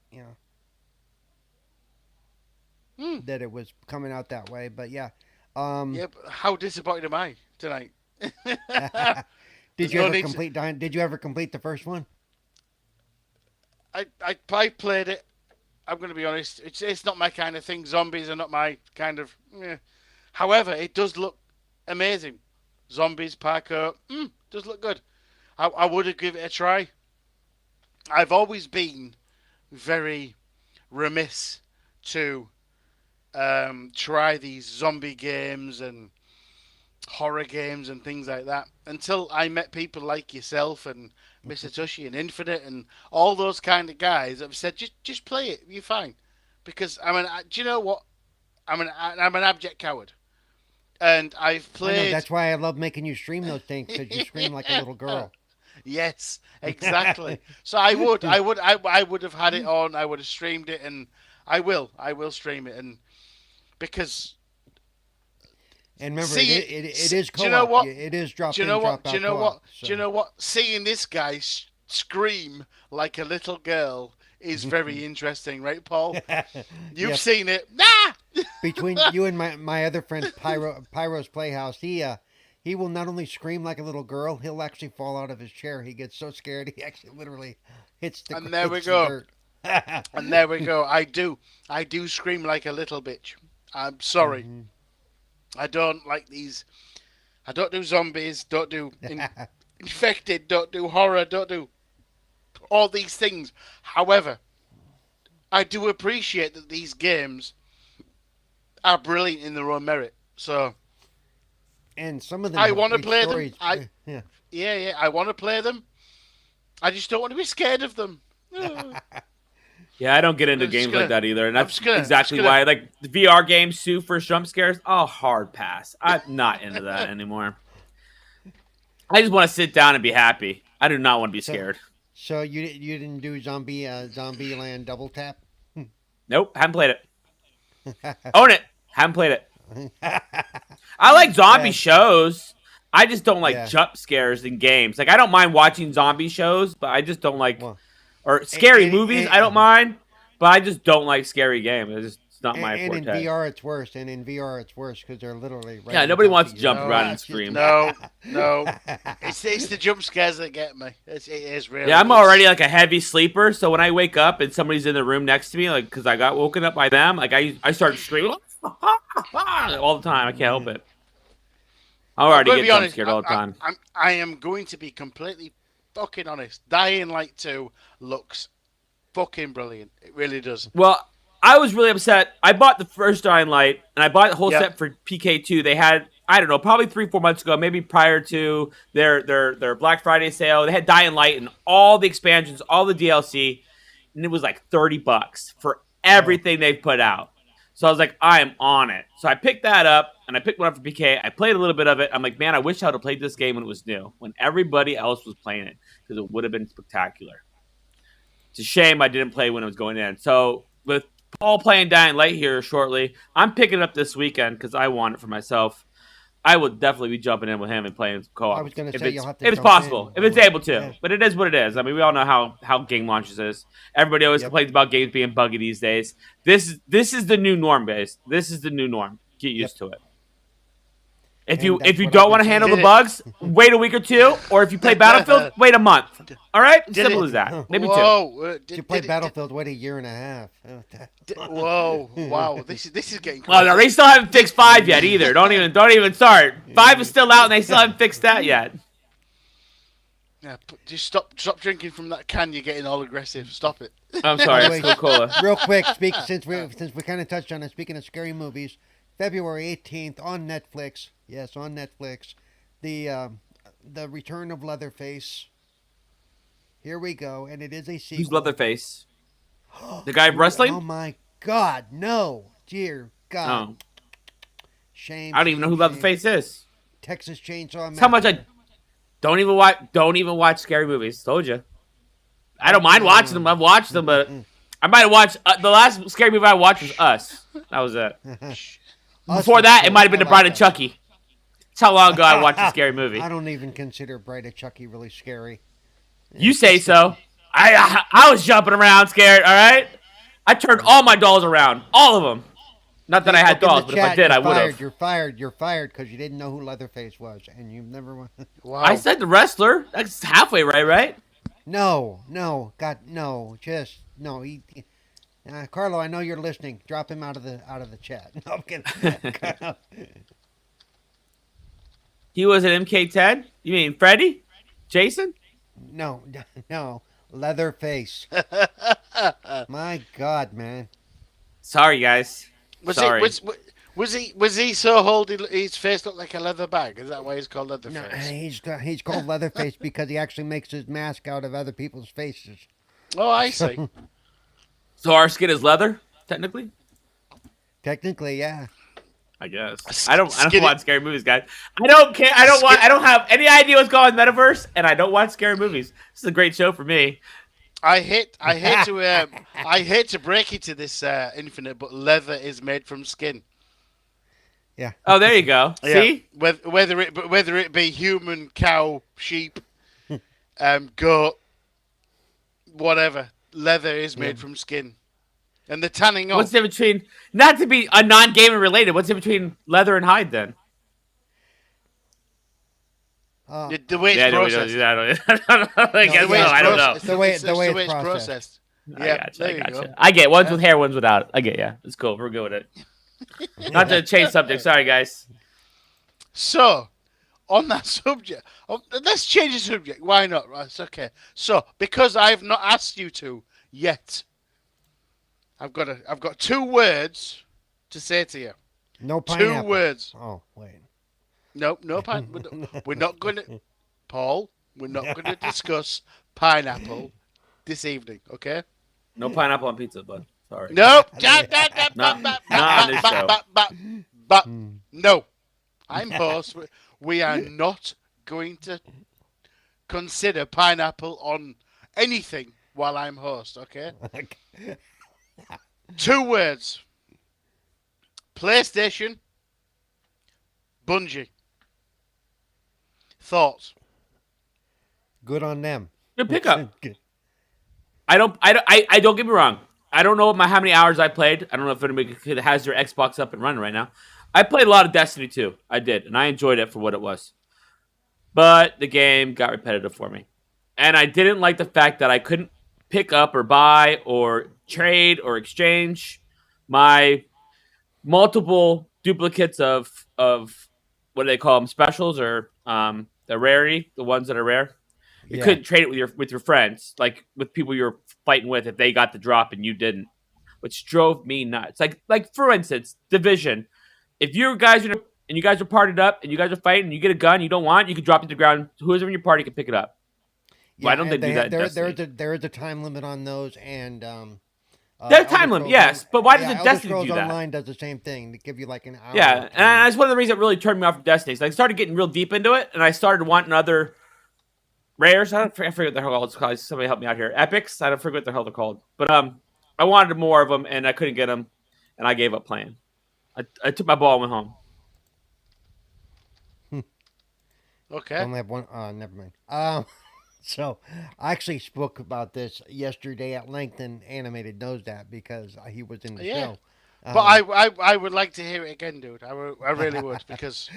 that it was coming out that way. But yeah, Yeah, but how disappointed am I tonight? did There's you no ever need complete Did you ever complete the first one? I played it. I'm going to be honest. It's not my kind of thing. Zombies are not my kind of. However, it does look amazing. Zombies, parkour, does look good. I would give it a try. I've always been very remiss to try these zombie games and horror games and things like that until I met people like yourself and Mr. Tushy and Infinite and all those kind of guys that have said just play it, you're fine. Because do you know what? I'm an abject coward, and I've I know played. that's why I love making you stream those things because you scream like a little girl. Yes, exactly. So I would have had it on. I would have streamed it, and I will stream it, and because And remember, see it is do co-op. you know what? It is drop Do you in, know drop what? Do out you know co-op. what? So. Do you know what? Seeing this guy scream like a little girl is very interesting, right, Paul? You've Yes. seen it. Ah! Between you and my other friend Pyro's Playhouse, he will not only scream like a little girl, he'll actually fall out of his chair. He gets so scared he actually literally And there we hits the go. dirt. And there we go. I do scream like a little bitch. I'm sorry. Hmm. I don't like these. I don't do zombies. Don't do infected. Don't do horror. Don't do all these things. However, I do appreciate that these games are brilliant in their own merit. So And some of them I have want to great play them. stories. Yeah. Yeah, I want to play them. I just don't want to be scared of them. Yeah, I don't get into I'm just games gonna- like that either, and I'm that's just gonna- exactly just gonna- why, like the VR games too for jump scares. Oh, hard pass. I'm not into that anymore. I just want to sit down and be happy. I do not want to be scared. So you didn't do Zombie Land Double Tap? Nope, haven't played it. Own it. Haven't played it. I like zombie Yeah. shows. I just don't like Yeah. jump scares in games. Like I don't mind watching zombie shows, but I just don't like Well, or scary and- movies. and- I don't mind, but I just don't like scary games. It's not my and in forte. VR it's worse. And in VR it's worse because they're literally right Yeah, on nobody top wants of to you. jump No, around and it's just- scream. No. It's the jump scares that get me. It is really. Yeah, I'm already like a heavy sleeper, so when I wake up and somebody's in the room next to me, like because I got woken up by them, like I start screaming all the time. I can't help it. I already get jump scared all the time. I am going to be completely fucking honest. Dying Light 2 looks fucking brilliant. It really does. Well, I was really upset. I bought the first Dying Light, and I bought the whole Yeah. set for PK2. They had, I don't know, probably 3-4 months ago, maybe prior to their Black Friday sale. They had Dying Light and all the expansions, all the DLC, and it was like $30 for everything they've put out. So I was like, I am on it. So I picked that up, and I picked one up for PK. I played a little bit of it. I'm like, man, I wish I would have played this game when it was new, when everybody else was playing it, because it would have been spectacular. It's a shame I didn't play when it was going in. So with Paul playing Dying Light here shortly, I'm picking it up this weekend because I want it for myself. I will definitely be jumping in with him and playing co-op. I was gonna if say it's, you'll have to if it's jump possible, in. if it's able to. Yeah. But it is what it is. I mean, we all know how game launches is. Everybody always Yep. complains about games being buggy these days. This is the new norm, guys. This is the new norm. Get used to it. If And you that's if you what don't I've want to been handle saying. the bugs, wait a week or two. Or if you play Battlefield, wait a month. All right, simple as that. Maybe two. Whoa! If you play Battlefield, wait a year and a half. Whoa! Wow! This is getting. Well, no, they still haven't fixed 5 yet either. Don't even start. 5 is still out, and they still haven't fixed that yet. Yeah, just stop drinking from that can. You're getting all aggressive. Stop it. I'm sorry, Wait. it's Coca-Cola. Real quick, since we kind of touched on it, speaking of scary movies, February 18th on Netflix. Yes, on Netflix. The Return of Leatherface. Here we go, and it is a sequel. Who's Leatherface? The guy wrestling? Oh my God, no, dear God, Oh, shame. I don't even know who shame. Leatherface is. Texas Chainsaw. That's how much I don't even watch scary movies. Told you. I don't mind watching them. I've watched them, but I might have watched the last scary movie I watched was Us. That was it. Before that, it might have been The Bride of Chucky. That's how long ago I watched a scary movie. I don't even consider Bride of Chucky really scary. You say so. I was jumping around scared, all right? I turned all my dolls around. All of them. Not that I had Look in the dolls, but if I chat, did, you're I would fired, have. You're fired because you didn't know who Leatherface was, and you've never. Wow. I said the wrestler. That's halfway right? No, God, no, just no. Carlo, I know you're listening. Drop him out of the chat. No, I'm kidding. He was an MK10? You mean Freddy? Jason? no, Leatherface. My God, man. Sorry, guys. Sorry. Was he so holding his face looked like a leather bag? Is that why he's called No, Leatherface? he's called Leatherface because he actually makes his mask out of other people's faces. Oh, I see. So our skin is leather, technically? Technically, yeah. I guess. I don't Skinny- watch scary movies, guys. I don't care. I don't have any idea what's going on in the metaverse, and I don't watch scary movies. This is a great show for me. I hate to break it to this Infinite, but leather is made from skin. Yeah. Oh, there you go. See? Whether it be human, cow, sheep, goat, whatever, leather is made from skin. And the tanning What's off. the difference between, not to be a non-gaming related, what's the difference between leather and hide then? The way it's Yeah, no, we don't. processed. I don't. I No, guess The way so. it's yeah, I don't processed. know. It's the way it's the just way the way it's it's processed. processed. I Yeah, gotcha. there I you go. gotcha. I get ones with hair, ones without. I get yeah. It's cool. We're good with it. Not to change subject. Sorry, guys. So, on that subject, let's change the subject. Why not? Right, it's okay. So, because I've not asked you to yet, I've got two words to say to you. No Two pineapple. words. Oh wait. No, no pine. We're not going to, Paul. We're not going to discuss pineapple this evening. Okay? No pineapple on pizza, bud. Sorry. No. Not on this show. But Hmm. no. I'm host. We are not going to consider pineapple on anything while I'm host. Okay? Two words. PlayStation. Bungie. Thoughts? Good on them. Good pickup. Good. I don't get me wrong. I don't know how many hours I played. I don't know if anybody has their Xbox up and running right now. I played a lot of Destiny 2. I did, and I enjoyed it for what it was. But the game got repetitive for me. And I didn't like the fact that I couldn't pick up or buy or trade or exchange my multiple duplicates of what do they call them, specials or the rarity, the ones that are rare. You Yeah. couldn't trade it with your friends, like with people you were fighting with, if they got the drop and you didn't, which drove me nuts. Like for instance, Division. If you guys are and you guys are partied up and you guys are fighting and you get a gun you don't want, you can drop it to the ground. Whoever's in your party can pick it up. Why don't they and do that in Destiny? there is a time limit on those, and There's a time limit, yes, but why doesn't Elder Destiny Scrolls do that? Online does the same thing. They give you like an hour. Yeah, or two. and that's one of the reasons that really turned me off from Destiny. So I started getting real deep into it, and I started wanting other rares. I forget what the hell it's called. Somebody help me out here. Epics. I don't forget what the hell they're called. But I wanted more of them, and I couldn't get them, and I gave up playing. I took my ball and went home. Okay. Only have one. Never mind. So I actually spoke about this yesterday at length, and Animated knows that because he was in the Yeah. show. But I would like to hear it again, dude. I really would, because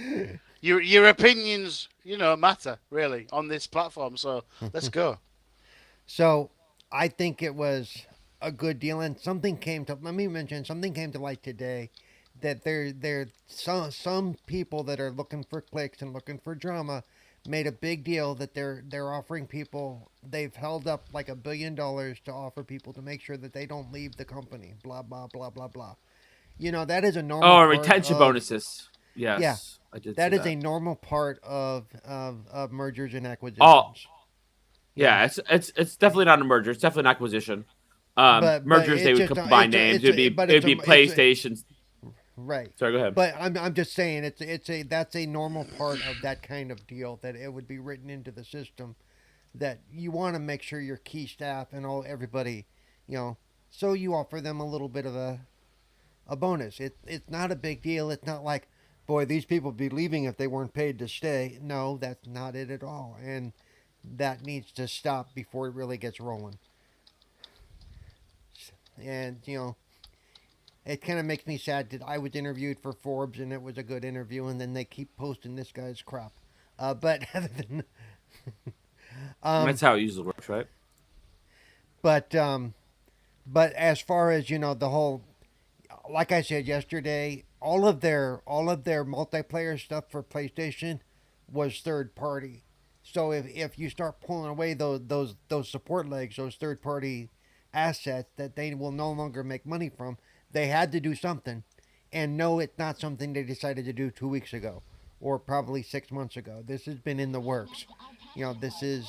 your opinions, matter really on this platform. So let's go. So I think it was a good deal, and something came to. Let me mention something came to light today that there some people that are looking for clicks and looking for drama made a big deal that they're offering people. They've held up like $1 billion to offer people to make sure that they don't leave the company. Blah blah blah blah blah. That is a normal. Oh, part retention of- bonuses. Yes, Yeah, I did. That see is a normal part of mergers and acquisitions. Oh. Yeah, it's definitely not a merger. It's definitely an acquisition. But Mergers, it's they would just combine it's a- names. it's It'd a- be but it'd it's be a- it's a- PlayStation's. Right. Sorry, go ahead. But I'm just saying that's a normal part of that kind of deal, that it would be written into the system, that you want to make sure your key staff and everybody, so you offer them a little bit of a bonus. It's not a big deal. It's not like, boy, these people would be leaving if they weren't paid to stay. No, that's not it at all. And that needs to stop before it really gets rolling. And it kind of makes me sad that I was interviewed for Forbes and it was a good interview, and then they keep posting this guy's crap. But other than, That's how it usually works, right? but as far as the whole, like I said yesterday, all of their multiplayer stuff for PlayStation was third party. So if you start pulling away those support legs, those third party assets that they will no longer make money from, they had to do something. And no, it's not something they decided to do 2 weeks ago or probably 6 months ago. This has been in the works. This is,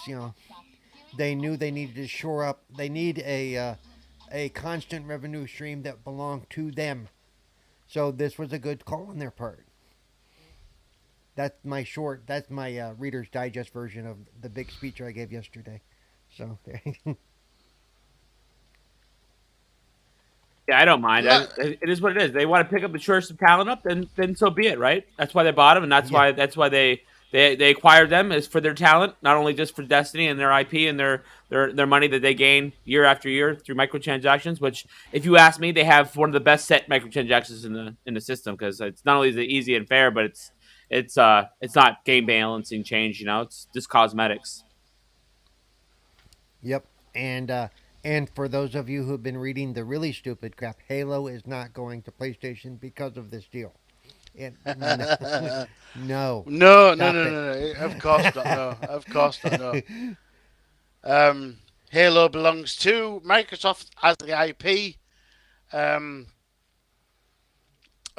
they knew they needed to shore up. They need a constant revenue stream that belonged to them. So this was a good call on their part. That's my Reader's Digest version of the big speech I gave yesterday. So Yeah, I don't mind. It is what it is. They want to pick up the shore some talent up, then so be it, right? That's why they bought them, and that's why they acquired them, is for their talent, not only just for Destiny and their IP and their money that they gain year after year through microtransactions. Which, if you ask me, they have one of the best set microtransactions in the system, because it's not only is it easy and fair, but it's not game balancing change. It's just cosmetics. Yep. And for those of you who've been reading the really stupid crap, Halo is not going to PlayStation because of this deal. No, no, No, no, stop no, it. no, no. Of course not. No, of course not. No. Halo belongs to Microsoft as the IP. Um,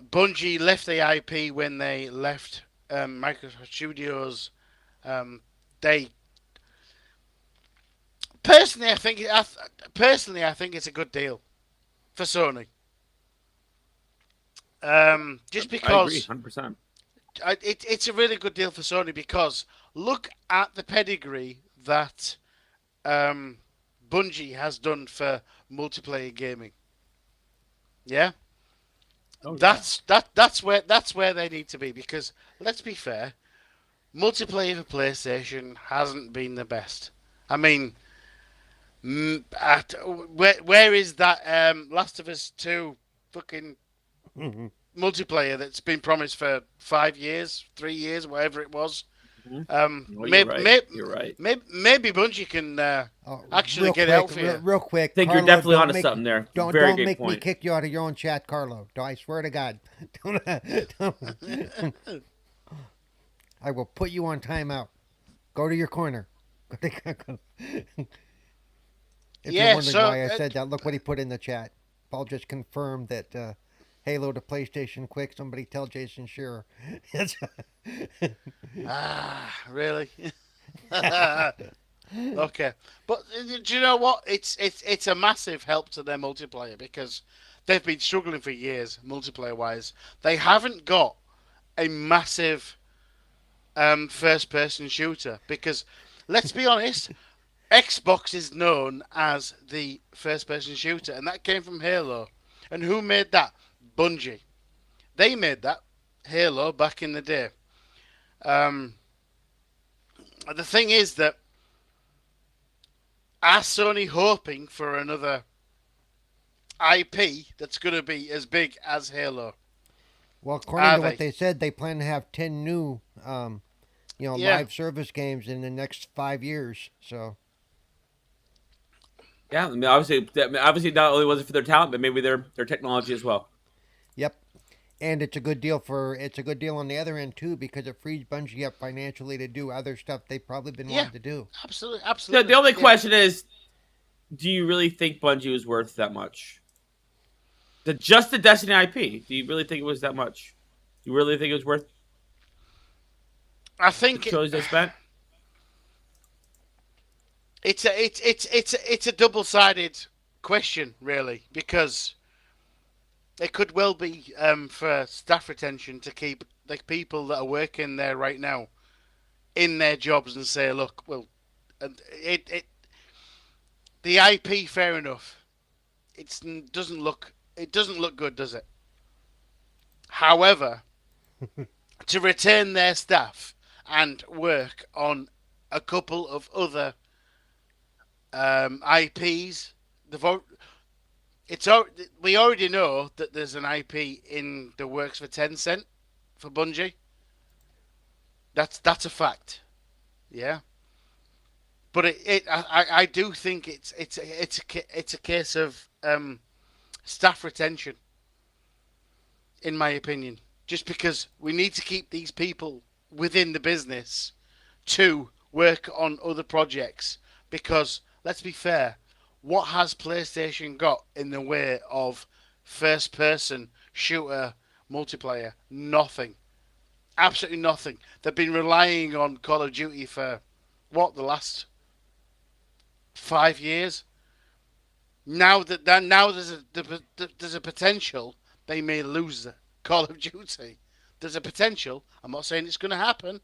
Bungie left the IP when they left Microsoft Studios. They personally, I think it's a good deal for Sony. Just I agree, because 100%. it's a really good deal for Sony because look at the pedigree that Bungie has done for multiplayer gaming. Yeah, Oh yeah. that's where they need to be because let's be fair, multiplayer for PlayStation hasn't been the best. I mean, where is that Last of Us 2 fucking multiplayer that's been promised for 5 years, 3 years, whatever it was? Oh, you're right. You're right. Maybe Bungie can actually Real get it quick, out for you. real quick, I think you're Carlo, definitely onto something there. Very don't good make me point. kick you out of your own chat, Carlo. I swear to God, don't, I will put you on timeout. Go to your corner. If you're Yeah, wondering so why I said that, look what he put in the chat. Paul just confirmed that Halo to PlayStation quick. Somebody tell Jason Shearer. really? Okay, but do you know what? It's a massive help to their multiplayer because they've been struggling for years multiplayer wise. They haven't got a massive first person shooter because let's be honest, Xbox is known as the first person shooter, and that came from Halo. And who made that? Bungie. They made that Halo back in the day. Um, the thing is that are Sony hoping for another IP that's going to be as big as Halo? Well, according Are to what they? they said, they plan to have 10 new, Yeah, live service games in the next 5 years. So, Yeah, I mean, obviously, not only was it for their talent, but maybe their technology as well. yep. And it's a good deal on the other end too because it frees Bungie up financially to do other stuff they've probably been yeah, wanting to do. absolutely, The absolutely. only Yeah, question is, do you really think Bungie was worth that much? Just the Destiny IP. Do you really think it was that much? Do you really think it was worth I the think trillions they spent? it's a double sided question really because it could well be for staff retention to keep the people that are working there right now in their jobs and say, look, well, it the IP fair enough. It doesn't look good, does it? However, to retain their staff and work on a couple of other IPs, it's we already know that there's an IP in the works for Tencent for Bungie. That's a fact. Yeah, but I do think it's a case of staff retention, in my opinion. Just because we need to keep these people within the business to work on other projects. Because let's be fair, what has PlayStation got in the way of first-person shooter multiplayer? Nothing. Absolutely nothing. They've been relying on Call of Duty for what the last 5 years. Now there's a potential they may lose Call of Duty. There's a potential. I'm not saying it's going to happen.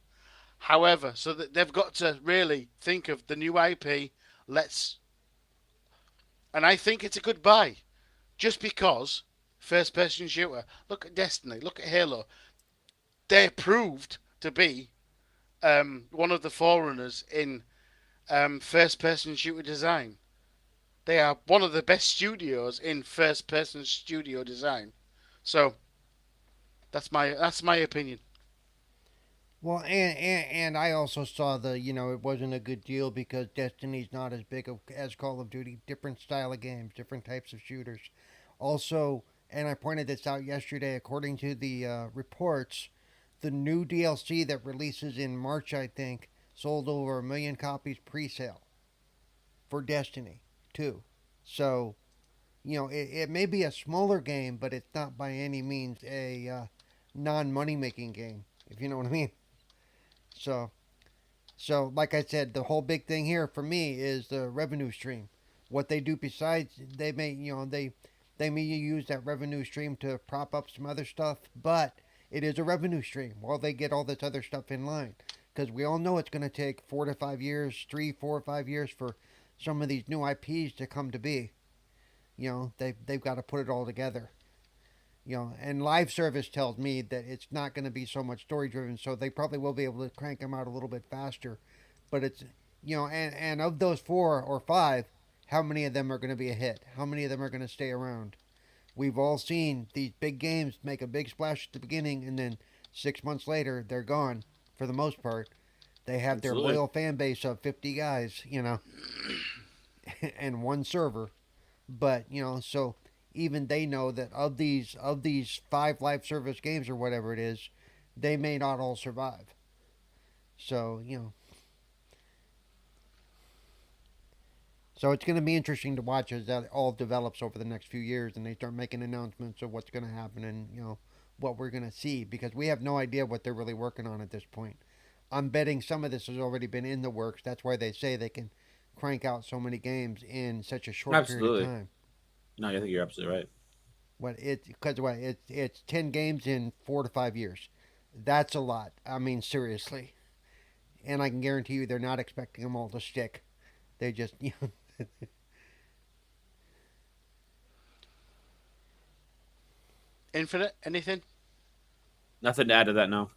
However, so that they've got to really think of the new IP. Let's, and I think it's a good buy, just because first-person shooter. Look at Destiny. Look at Halo. They proved to be one of the forerunners in first-person shooter design. They are one of the best studios in first-person studio design. So that's my opinion. Well, and I also saw it wasn't a good deal because Destiny's not as big as Call of Duty. Different style of games, different types of shooters. Also, and I pointed this out yesterday, according to the reports, the new DLC that releases in March, I think, sold over 1 million copies pre-sale for Destiny 2. So, it may be a smaller game, but it's not by any means a non-money making game, if you know what I mean. So, so, like I said, the whole big thing here for me is the revenue stream. What they do besides they may use that revenue stream to prop up some other stuff, but it is a revenue stream while they get all this other stuff in line. Because we all know it's going to take 4 to 5 years, 3, 4, 5 years for some of these new IPs to come to be. They've got to put it all together. And live service tells me that it's not going to be so much story driven, so they probably will be able to crank them out a little bit faster. But and of those 4 or 5, how many of them are going to be a hit? How many of them are going to stay around? We've all seen these big games make a big splash at the beginning, and then 6 months later, they're gone for the most part. They have their Absolutely. loyal fan base of 50 guys, and one server. But so even they know that of these 5 live service games or whatever it is, they may not all survive. So so it's going to be interesting to watch as that all develops over the next few years, and they start making announcements of what's going to happen and what we're going to see, because we have no idea what they're really working on at this point. I'm betting some of this has already been in the works. That's why they say they can crank out so many games in such a short period of Absolutely. time. No, I think you're absolutely right. It's 10 games in 4 to 5 years. That's a lot. I mean, seriously. And I can guarantee you, they're not expecting them all to stick. They just Infinite, anything? Nothing to add to that. No.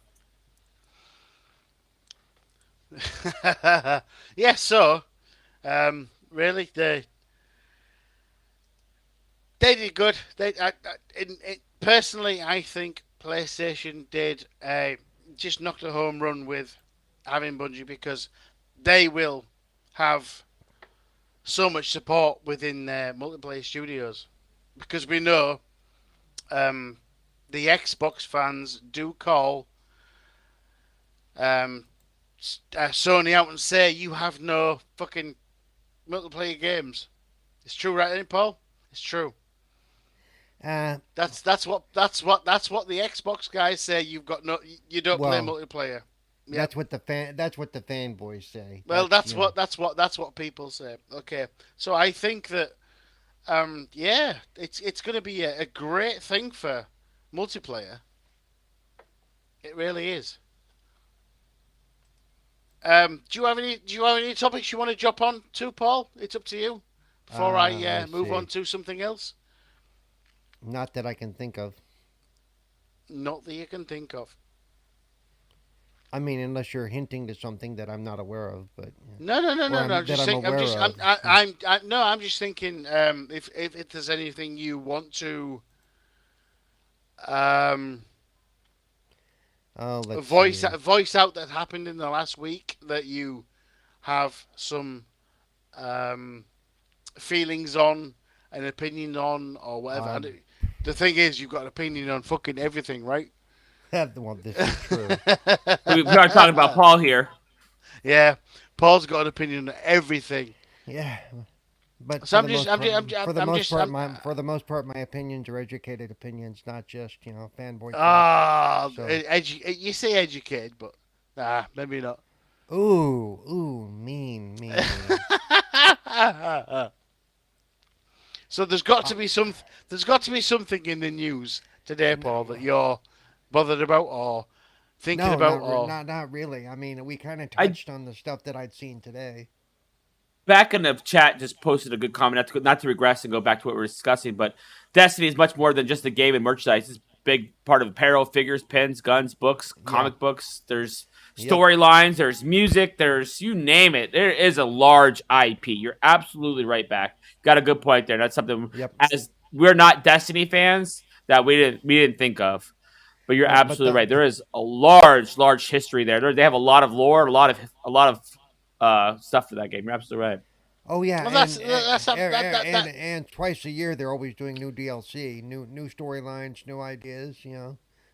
Yeah. So, really, they did good. Personally, I think PlayStation did just knocked a home run with having Bungie, because they will have so much support within their multiplayer studios, because we know um, the Xbox fans do call um, Sony out and say you have no fucking multiplayer games. It's true, right, ain't it, Paul? It's true. uh, That's what the Xbox guys say. You've got no, you don't play well, multiplayer. Yep. that's what the fanboys say. Well, that's what people say. Okay, so I think that yeah, it's going to be a great thing for multiplayer. It really is. Do you have any topics you want to jump on to, Paul? It's up to you. Before I Let me move on see. to something else, Not that I can think of. not that you can think of. I mean, unless you're hinting to something that I'm not aware of, but No, no, no, or no, no. I'm that just I'm saying. I'm aware just. of. No. I'm just thinking. If there's anything you want to um Oh, let's voice see. voice out that happened in the last week that you have some um feelings on, an opinion on, or whatever. Um, The thing is, you've got an opinion on fucking everything, right? well, this is true. We are talking about Paul here. Yeah, Paul's got an opinion on everything. Yeah, but So I'm just, I'm just, I'm just, I'm just, I'm, for the most part, my opinions are educated opinions, not just fanboy crap. ah, So, you say educated, but nah, maybe not. ooh, mean. So there's got Uh, to be something in the news today, no, Paul, that you're bothered about or thinking no, about, or not really. I mean, we kind of I touched on the stuff that I'd seen today. back in the chat just posted a good comment. Not to regress and go back to what we were discussing, but Destiny is much more than just a game and merchandise. It's a big part of apparel, figures, pens, guns, books, Yeah. comic books. There's Yep. storylines. There's music. There's you name it. There is a large IP. You're absolutely right. Back got a good point there. That's something Yep. as we're not Destiny fans that we didn't think of. But you're But absolutely right. the There is a large history there. They have a lot of lore, a lot of stuff for that game. You're absolutely right. oh yeah, Well, and twice a year they're always doing new DLC, new storylines, new ideas.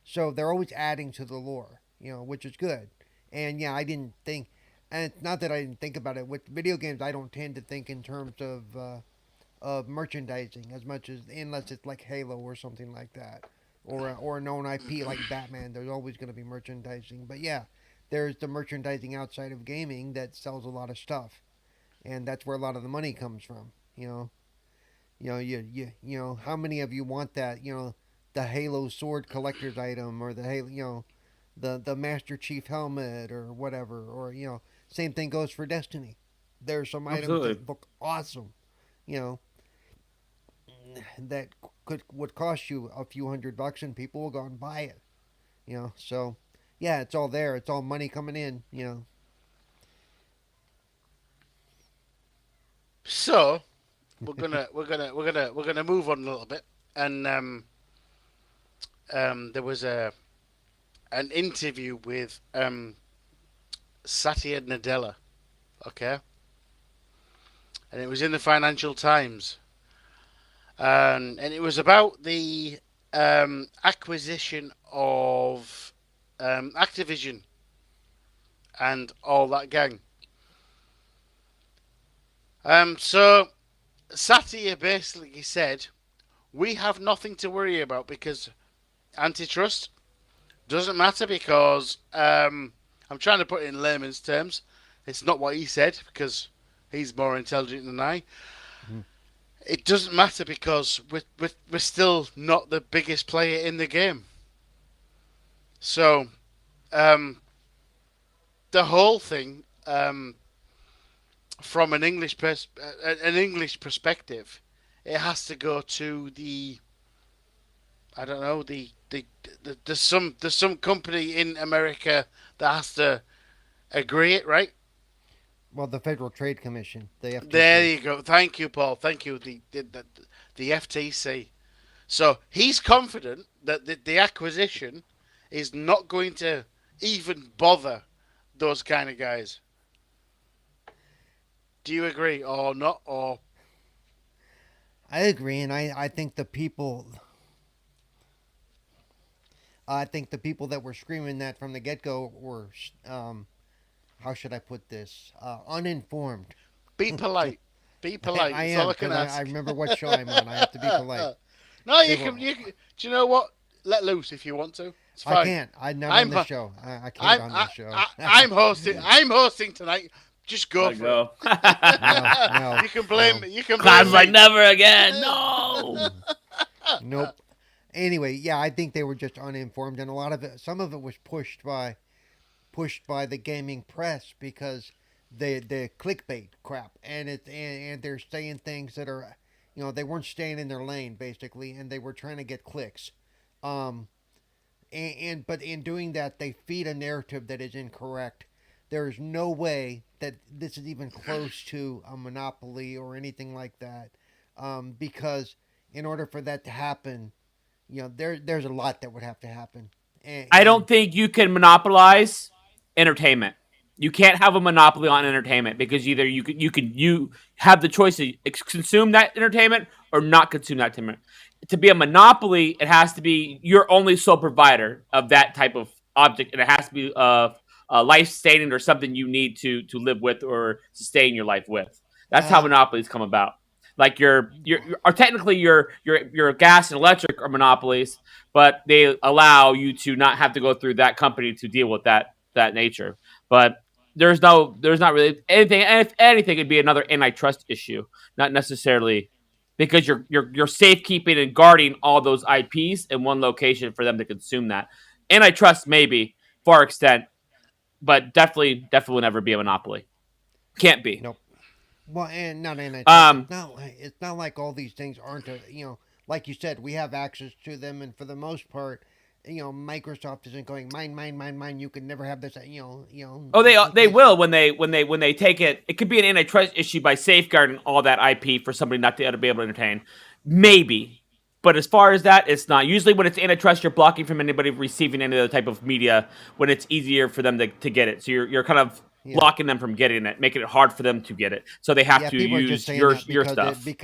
So they're always adding to the lore. Which is good. And yeah, I didn't think, and it's not that I didn't think about it with video games. I don't tend to think in terms of merchandising as much as unless it's like Halo or something like that, or a known IP like Batman. There's always going to be merchandising. But yeah, there's the merchandising outside of gaming that sells a lot of stuff, and that's where a lot of the money comes from. How many of you want that? The Halo sword collector's item, or the Halo, the Master Chief helmet, or whatever, or same thing goes for Destiny. There's some items Absolutely. that look awesome, you know, that would cost you a few $100, and people will go and buy it. So yeah, it's all there. It's all money coming in. so we're gonna move on a little bit, and there was an interview with Satya Nadella, okay, and it was in the Financial Times, and it was about the acquisition of Activision and all that gang. So Satya basically said, we have nothing to worry about because antitrust doesn't matter because I'm trying to put it in layman's terms. It's not what he said because he's more intelligent than I. Mhm. It doesn't matter because we're still not the biggest player in the game. So the whole thing, from an English perspective, it has to go to the, I don't know, there's some company in America that has to agree it, right? Well, the Federal Trade Commission, the There FTC. you go. Thank you, Paul. Thank you. The FTC. So he's confident that the acquisition is not going to even bother those kind of guys. Do you agree or not? Or I agree, and I think the people that were screaming that from the get go were, how should I put this, uninformed. be polite. Be polite. I That's all am I can because I ask. remember what show I'm on. I have to be polite. No, They you were. can. Do you know what? Let loose if you want to. It's I fine. can't. I'm not on I'm this ho- show. I can't I'm on I, this show. I'm hosting. I'm hosting tonight. Just go Let for it. go. No, no, You can blame no. me. You can Cloud's blame like me. never again. No. Nope. Anyway, yeah, I think they were just uninformed, and some of it was pushed by the gaming press because the clickbait crap, and they're saying things that are, they weren't staying in their lane basically, and they were trying to get clicks, um, but in doing that, they feed a narrative that is incorrect. There is no way that this is even close to a monopoly or anything like that, because in order for that to happen, there's a lot that would have to happen, I and don't think you can monopolize entertainment. You can't have a monopoly on entertainment because either you have the choice to consume that entertainment or not consume that entertainment. To be a monopoly, it has to be your only sole provider of that type of object, and it has to be life sustaining or something you need to live with or sustain your life with. That's how um, monopolies come about. Like or technically your gas and electric are monopolies, but they allow you to not have to go through that company to deal with that nature. But there's not really anything. And if anything, it'd be another antitrust issue, not necessarily because you're safekeeping and guarding all those IPs in one location for them to consume that. Antitrust maybe far extent, but definitely will never be a monopoly. Can't be. nope. Well, and not antitrust. Um, It's not like all these things aren't like you said, we have access to them, and for the most part, Microsoft isn't going mine, mine, mine, mine. You can never have this. Oh, You, they you, will when they take it. It could be an antitrust issue by safeguarding all that IP for somebody not to be able to entertain. Maybe, But as far as that, it's not. Usually, when it's antitrust, you're blocking from anybody receiving any other type of media when it's easier for them to get it. So you're kind of Yeah. blocking them from getting it, making it hard for them to get it. So they have Yeah, to people are just use saying that your because stuff.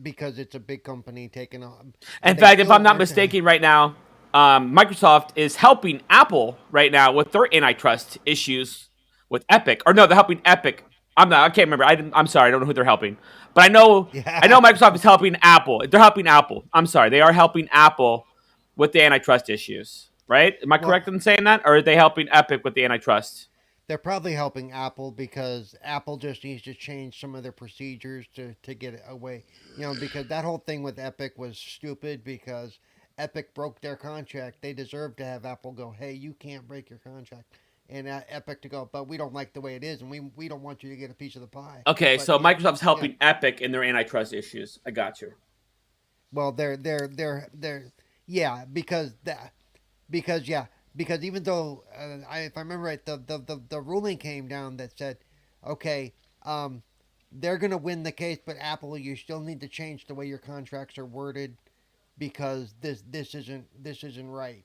because it's a big company taking on. In They fact, if still I'm not want to. mistaken, right now, Microsoft is helping Apple right now with their antitrust issues with Epic. Or no, they're helping Epic. I can't remember. I'm sorry. I don't know who they're helping. But I Yeah. know Microsoft is helping Apple. They're helping Apple. I'm sorry. They are helping Apple with the antitrust issues. Right? Am I correct Well, in saying that? Or are they helping Epic with the antitrust? they're probably helping Apple because Apple just needs to change some of their procedures to get it away. Because that whole thing with Epic was stupid because Epic broke their contract. They deserve to have Apple go, hey, you can't break your contract. And Epic to go, but we don't like the way it is, and we don't want you to get a piece of the pie. Okay, But so yeah, Microsoft's yeah. helping Epic in their antitrust issues. I got you. Well, they're yeah because yeah because even though if I remember right, the ruling came down that said, okay, um, they're gonna win the case, but Apple, you still need to change the way your contracts are worded because this isn't right,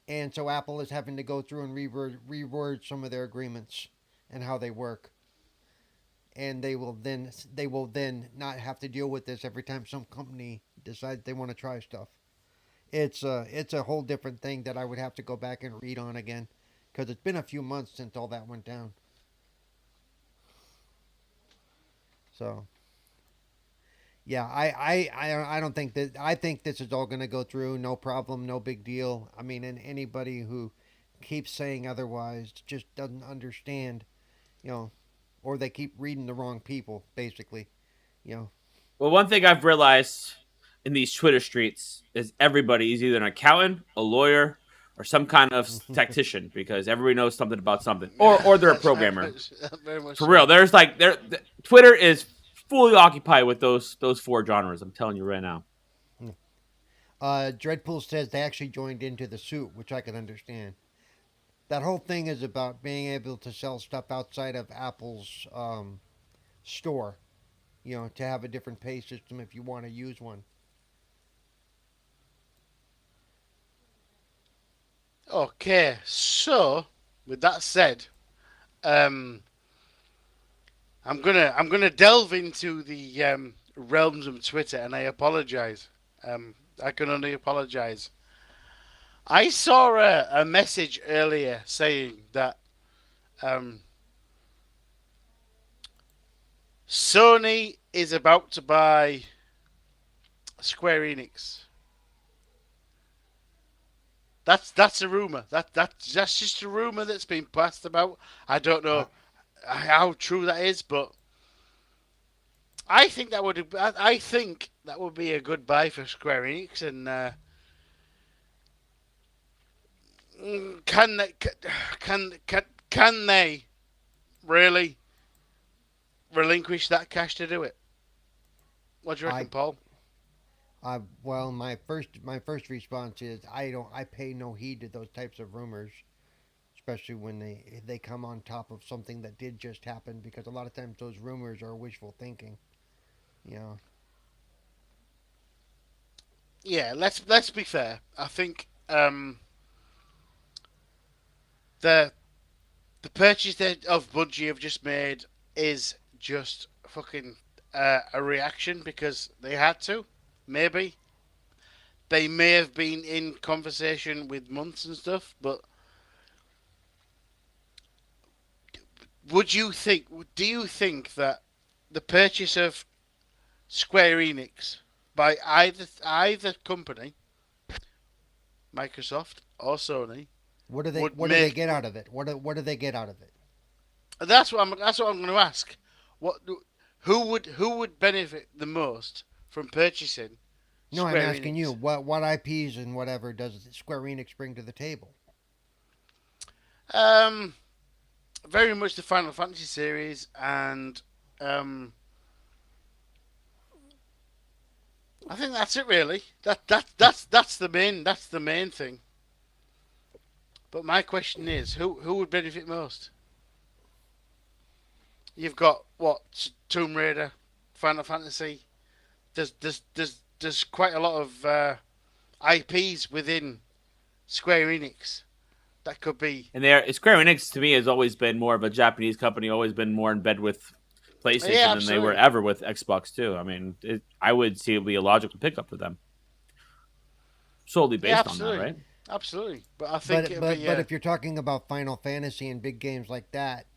and so Apple is having to go through and reword some of their agreements and how they work, and they will then not have to deal with this every time some company decides they want to try stuff. It's a whole different thing that I would have to go back and read on again, because it's been a few months since all that went down. So yeah, I don't think that I think this is all going to go through, no problem, no big deal. I mean, and anybody who keeps saying otherwise just doesn't understand, you know, or they keep reading the wrong people, basically, you know. Well, one thing I've realized in these Twitter streets is everybody is either an accountant, a lawyer, or some kind of tactician because everybody knows something about something, or they're a That's programmer. very much For so. real, there's like Twitter is fully occupied with those four genres. I'm telling you right now. Dreadpool says they actually joined into the suit, which I can understand. That whole thing is about being able to sell stuff outside of Apple's store. To have a different pay system if you want to use one. Okay, so with that said, um, I'm gonna delve into the realms of Twitter, and I apologize. I can only apologize. I saw a message earlier saying that um, Sony is about to buy Square Enix. That's a rumor. That's just a rumor that's been passed about. I don't I know how true that is, but I think that would be a good buy for Square Enix. And can they can they really relinquish that cash to do it? What do you I reckon, Paul? well, my first response is I pay no heed to those types of rumors, especially when they come on top of something that did just happen, because a lot of times those rumors are wishful thinking. You know. Yeah, let's be fair. I think the the purchase that of Bungie have just made is just fucking a reaction because they had to. Maybe they may have been in conversation with months and stuff, but would you think? Do you think that the purchase of Square Enix by either company, Microsoft or Sony, What do they would what do they make? get out of it? What do they get out of it? That's what I'm going to ask. What who would benefit the most from purchasing No, I'm Square asking you, Enix? what IPs and whatever does Square Enix bring to the table? Um, very much the Final Fantasy series, and um, I think that's it really. That's the main thing. But my question is, who would benefit most? You've got what Tomb Raider, Final Fantasy. Does there's quite a lot of IPs within Square Enix that could be. And there, Square Enix to me has always been more of a Japanese company, always been more in bed with Yeah, PlayStation than they were absolutely. ever with Xbox too. I mean, I would see it would be a logical pickup for them, solely Yeah, based on that, absolutely, right? absolutely. But I think But it'll but be. but if you're talking about Final Fantasy and big games like that,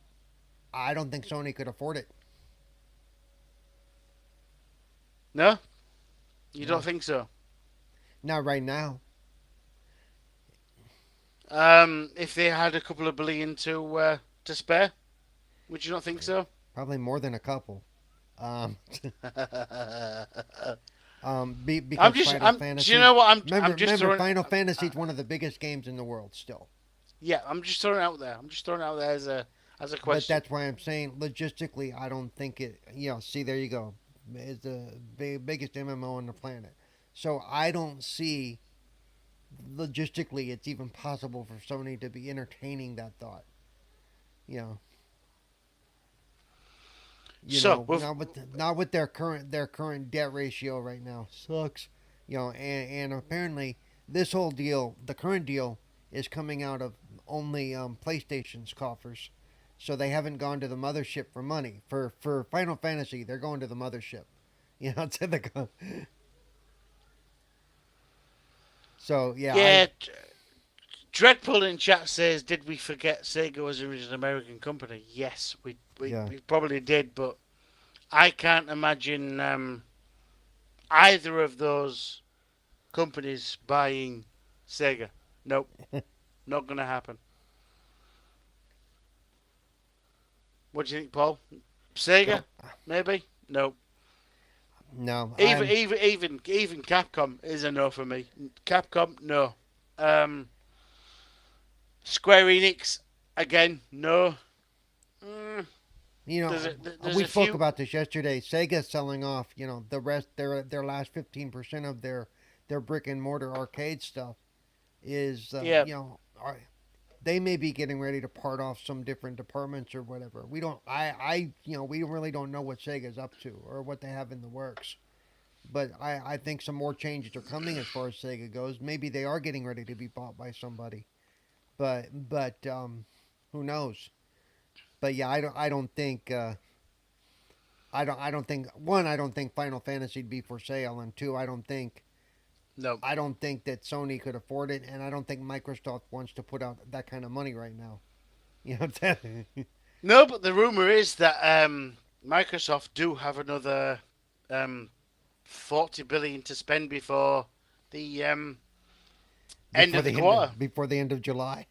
I don't think Sony could afford it. No, you don't No, think so? not right now. If they had a couple of billion to spare, would you not think so? Probably more than a couple. Um, I'm because just. Final I'm. Do you Fantasy. know what? I'm just Remember, throwing. Final Fantasy is one of the biggest games in the world still. Yeah, I'm just throwing it out there. I'm just throwing it out there as a But question. that's why I'm saying logistically, I don't think it. See, there you go. It's the biggest MMO on the planet. So I don't see logistically it's even possible for Sony to be entertaining that thought. You know, So with not with their current debt ratio right now sucks. And apparently this whole deal, the current deal, is coming out of only PlayStation's coffers. So they haven't gone to the mothership for money. For Final Fantasy, they're going to the mothership. To the so yeah, yeah, Dreadpool in chat says, "Did we forget Sega was an American company?" Yes, yeah. we probably did, but I can't imagine either of those companies buying Sega. Nope, not gonna happen. What do you think, Paul? No, Sega, maybe. No. no, Even Capcom is a no for me. Capcom, no. Um, Square Enix, again, no. Mm, you know, there's we a spoke few. about this yesterday. Sega selling off, the rest their last 15% of their brick and mortar arcade stuff is Yeah, they may be getting ready to part off some different departments or whatever. We don't we really don't know what Sega's up to or what they have in the works. But I think some more changes are coming as far as Sega goes. Maybe they are getting ready to be bought by somebody. But who knows? But yeah, I don't think I don't think one, I don't think Final Fantasy'd be for sale, and two, no. I don't think that Sony could afford it, and I don't think Microsoft wants to put out that kind of money right now. You know what I'm saying? No, but the rumor is that Microsoft do have another 40 billion to spend before the end of the quarter. Before the end of July.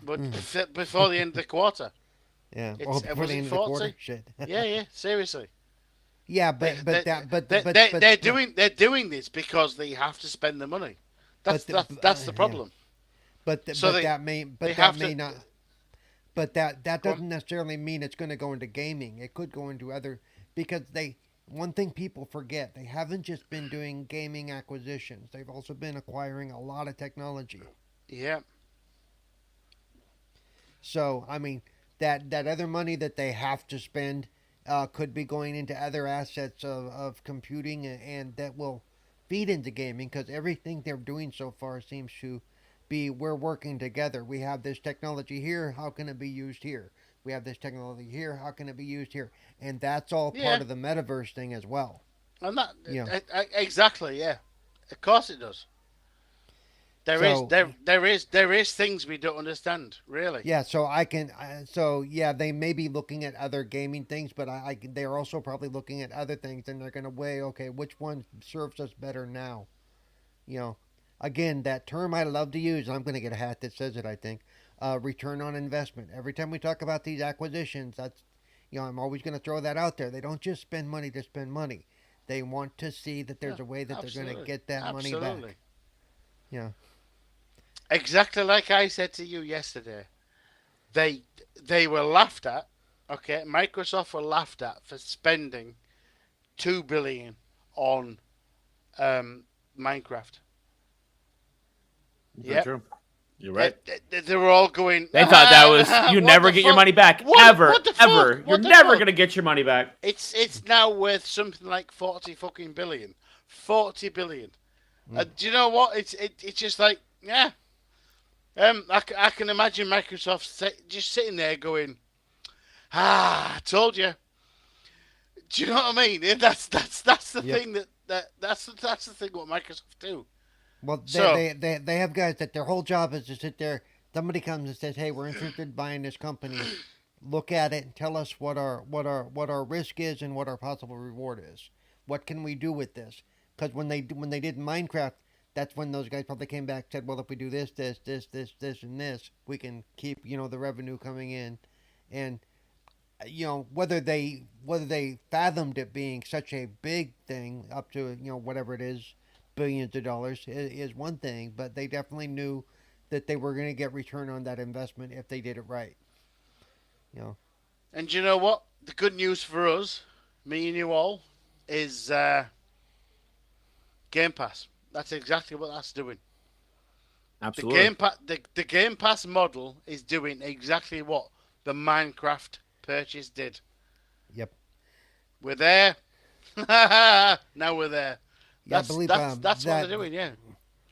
But before the end of the quarter. Yeah. Well, It's before was the it end of the quarter. 40? Shit. Yeah, yeah, seriously. Yeah, They but they but that but they, but they but they're no, doing this because they have to spend the money. That's the yeah. problem. But So they that have to may not. But that go on. doesn't necessarily mean it's going to go into gaming. It could go into other because they one thing people forget, they haven't just been doing gaming acquisitions. They've also been acquiring a lot of technology. Yeah. So, I mean, that other money that they have to spend could be going into other assets of computing, and that will feed into gaming because everything they're doing so far seems to be we're working together. We have this technology here. How can it be used here? We have this technology here. How can it be used here? And that's all part Yeah. of the metaverse thing as well. And that You know, exactly, yeah. Of course it does. so There is things we don't understand, really. yeah, so I can. So yeah, they may be looking at other gaming things, but they're also probably looking at other things, and they're going to weigh, okay, which one serves us better now. You know, again, that term I love to use, and I'm going to get a hat that says it. I think return on investment. Every time we talk about these acquisitions, that's I'm always going to throw that out there. They don't just spend money to spend money. They want to see that Yeah, there's a way that they're going to absolutely. get that money Absolutely. back. Yeah, Exactly like I said to you yesterday. They they were laughed at. Okay, Microsoft were laughed at for spending 2 billion on Minecraft. Very Yep. true. You're right. They were all going. They thought that was you What never the get your fuck? money back What? ever, What the fuck? ever. You're What the never fuck? gonna get your money back. It's now worth something like 40 fucking billion 40 billion. Mm. Do you know what? It's just like, yeah. I can imagine Microsoft just sitting there going, I told you. Do you know what I mean? That's the Yep. thing that's the thing what Microsoft do. Well, So they have guys that their whole job is to sit there. Somebody comes and says, "Hey, we're interested in buying this company. Look at it and tell us what our risk is and what our possible reward is. What can we do with this?" Because when they did Minecraft, that's when those guys probably came back and said, "Well, if we do this, and this, we can keep the revenue coming in." And whether they fathomed it being such a big thing up to whatever it is, billions of dollars is one thing, but they definitely knew that they were going to get return on that investment if they did it right. You know, and you know what? The good news for us, me and you all, is Game Pass. That's exactly what that's doing. The Absolutely. the Game Pass model is doing exactly what the Minecraft purchase did. yep. We're there. Now we're there. Yeah, I believe That's what they're that doing. Yeah.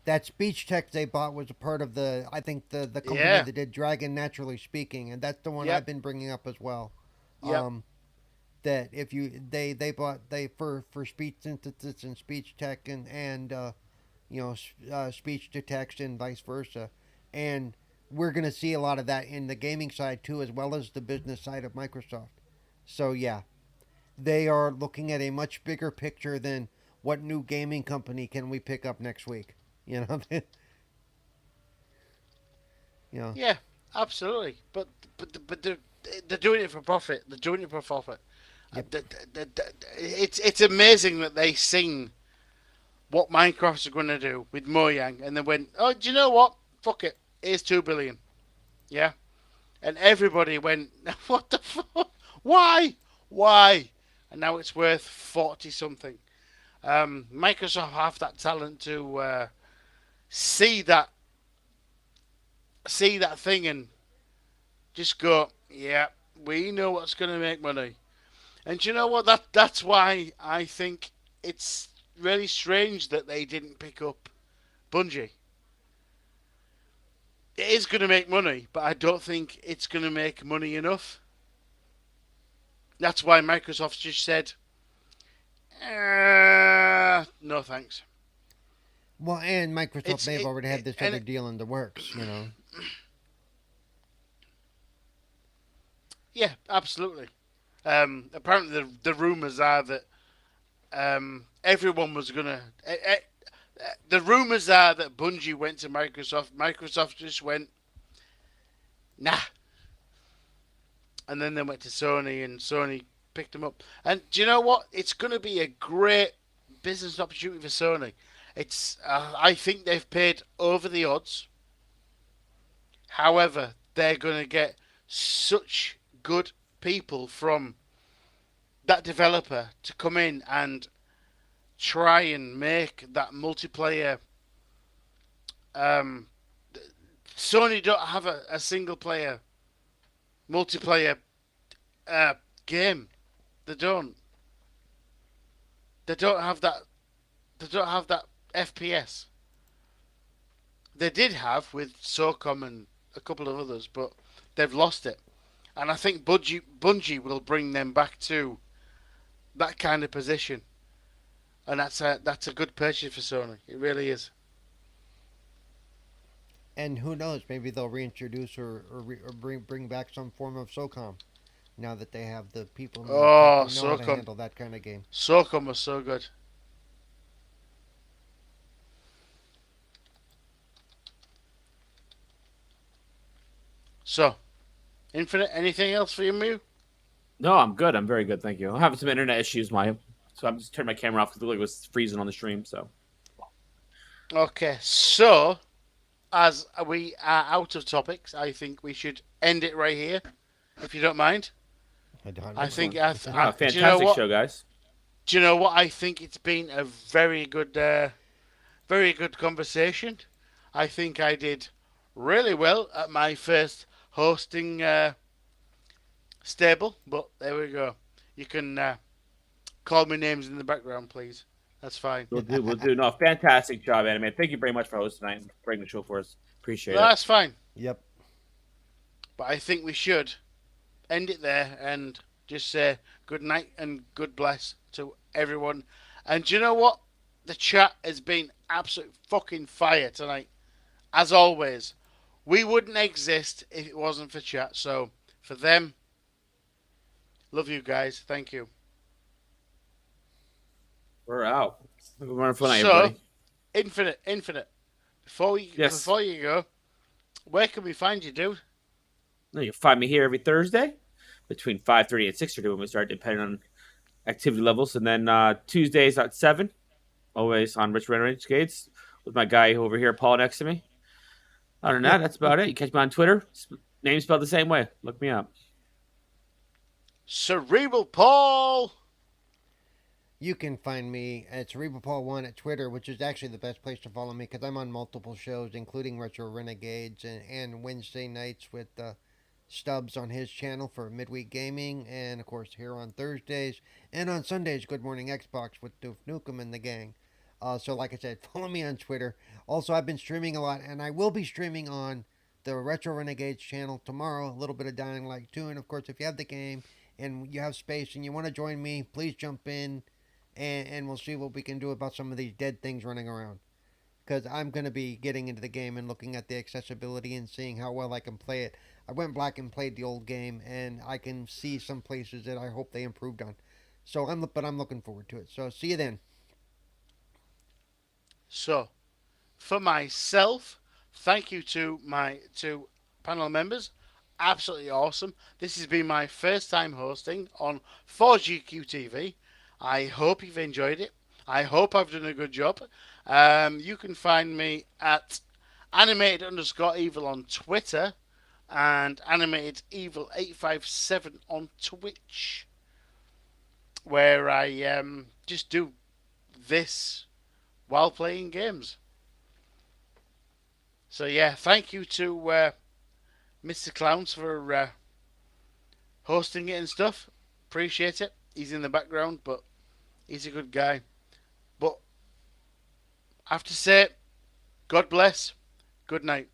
that speech tech they bought was a part of I think the company Yeah. that did Dragon Naturally Speaking, and that's the one I've Yep. been bringing up as well. Yep. Um, that if you they bought they for speech synthesis and speech tech and speech to text and vice versa, and we're going to see a lot of that in the gaming side too, as well as the business side of Microsoft. So yeah, they are looking at a much bigger picture than what new gaming company can we pick up next week. You know, you know. Yeah. Absolutely. But they're doing it for profit. They're doing it for profit. Yep. It's amazing that they seen what Minecraft's are going to do with Mojang, and they went, "Oh, do you know what? Fuck it. Here's 2 billion." Yeah, and everybody went, "What the fuck? Why? Why?" And now it's worth 40 something. Microsoft have that talent to see that thing and just go, "Yeah, we know what's going to make money." And do you know what? That's why I think it's really strange that they didn't pick up Bungie. It is going to make money, but I don't think it's going to make money enough. That's why Microsoft just said, no thanks. Well, and Microsoft It's may have it, already it had this and other it, deal in the works. You know. yeah, absolutely. Apparently, the rumors are that everyone was gonna. The rumors are that Bungie went to Microsoft. Microsoft just went, nah, and then they went to Sony, and Sony picked them up. And do you know what? It's going to be a great business opportunity for Sony. It's I think they've paid over the odds. However, they're going to get such good people from that developer to come in and try and make that multiplayer. Um, Sony don't have a single player multiplayer uh, game. They don't. They don't have that. They don't have that FPS. They did have with SOCOM and a couple of others, but they've lost it. And I think Bungie will bring them back to that kind of position, and that's a good purchase for Sony. It really is. And who knows? Maybe they'll reintroduce or bring back some form of SOCOM now that they have the people in the tech Oh, who know how to SOCOM. handle that kind of game. SOCOM was so good. So, Infinite, anything else for you, Mew? No, I'm good. I'm very good. Thank you. I'm having some internet issues. So I'm just turning my camera off because it was freezing on the stream. So Okay, so as we are out of topics, I think we should end it right here, if you don't mind. I don't I know. think, excellent. Ah, do you know fantastic what? show, guys. Do you know what? I think it's been a very good conversation. I think I did really well at my first hosting stable, but there we go. You can call me names in the background, please. That's fine. We'll do. We'll do. No, fantastic job, Anime. Thank you very much for hosting tonight and bringing the show for us. Appreciate No, it. that's fine. Yep. But I think we should end it there and just say good night and good bless to everyone. And do you know what? The chat has been absolute fucking fire tonight. As always, we wouldn't exist if it wasn't for chat. So for them, love you guys. Thank you. We're out. Have a wonderful night, So, everybody. Infinite. Before Yes. you go, where can we find you, dude? You can find me here every Thursday between 5:30 and 6:30 when we start, depending on activity levels, and then Tuesdays at 7, always on Rich Renegades with my guy over here, Paul, next to me. Other than that, that's about it. You catch me on Twitter. Name spelled the same way. Look me up. Cerebral Paul. You can find me at CerebralPaul1 at Twitter, which is actually the best place to follow me because I'm on multiple shows, including Retro Renegades and Wednesday nights with Stubbs on his channel for midweek gaming, and of course here on Thursdays and on Sundays, Good Morning Xbox with Doof Nukem and the gang. So like I said, follow me on Twitter. Also, I've been streaming a lot, and I will be streaming on the Retro Renegades channel tomorrow, a little bit of Dying Light 2, and of course if you have the game and you have space and you want to join me, please jump in. And we'll see what we can do about some of these dead things running around. Because I'm going to be getting into the game and looking at the accessibility and seeing how well I can play it. I went back and played the old game, and I can see some places that I hope they improved on. But I'm looking forward to it. So see you then. So, for myself, thank you to my two panel members. Absolutely awesome. This has been my first time hosting on 4GQTV. I hope you've enjoyed it. I hope I've done a good job. You can find me at animated_evil on Twitter and animatedevil857 on Twitch, where I just do this while playing games. So yeah, thank you to Mr. Clowns for hosting it and stuff. Appreciate it. He's in the background, but he's a good guy. But I have to say, God bless. Good night.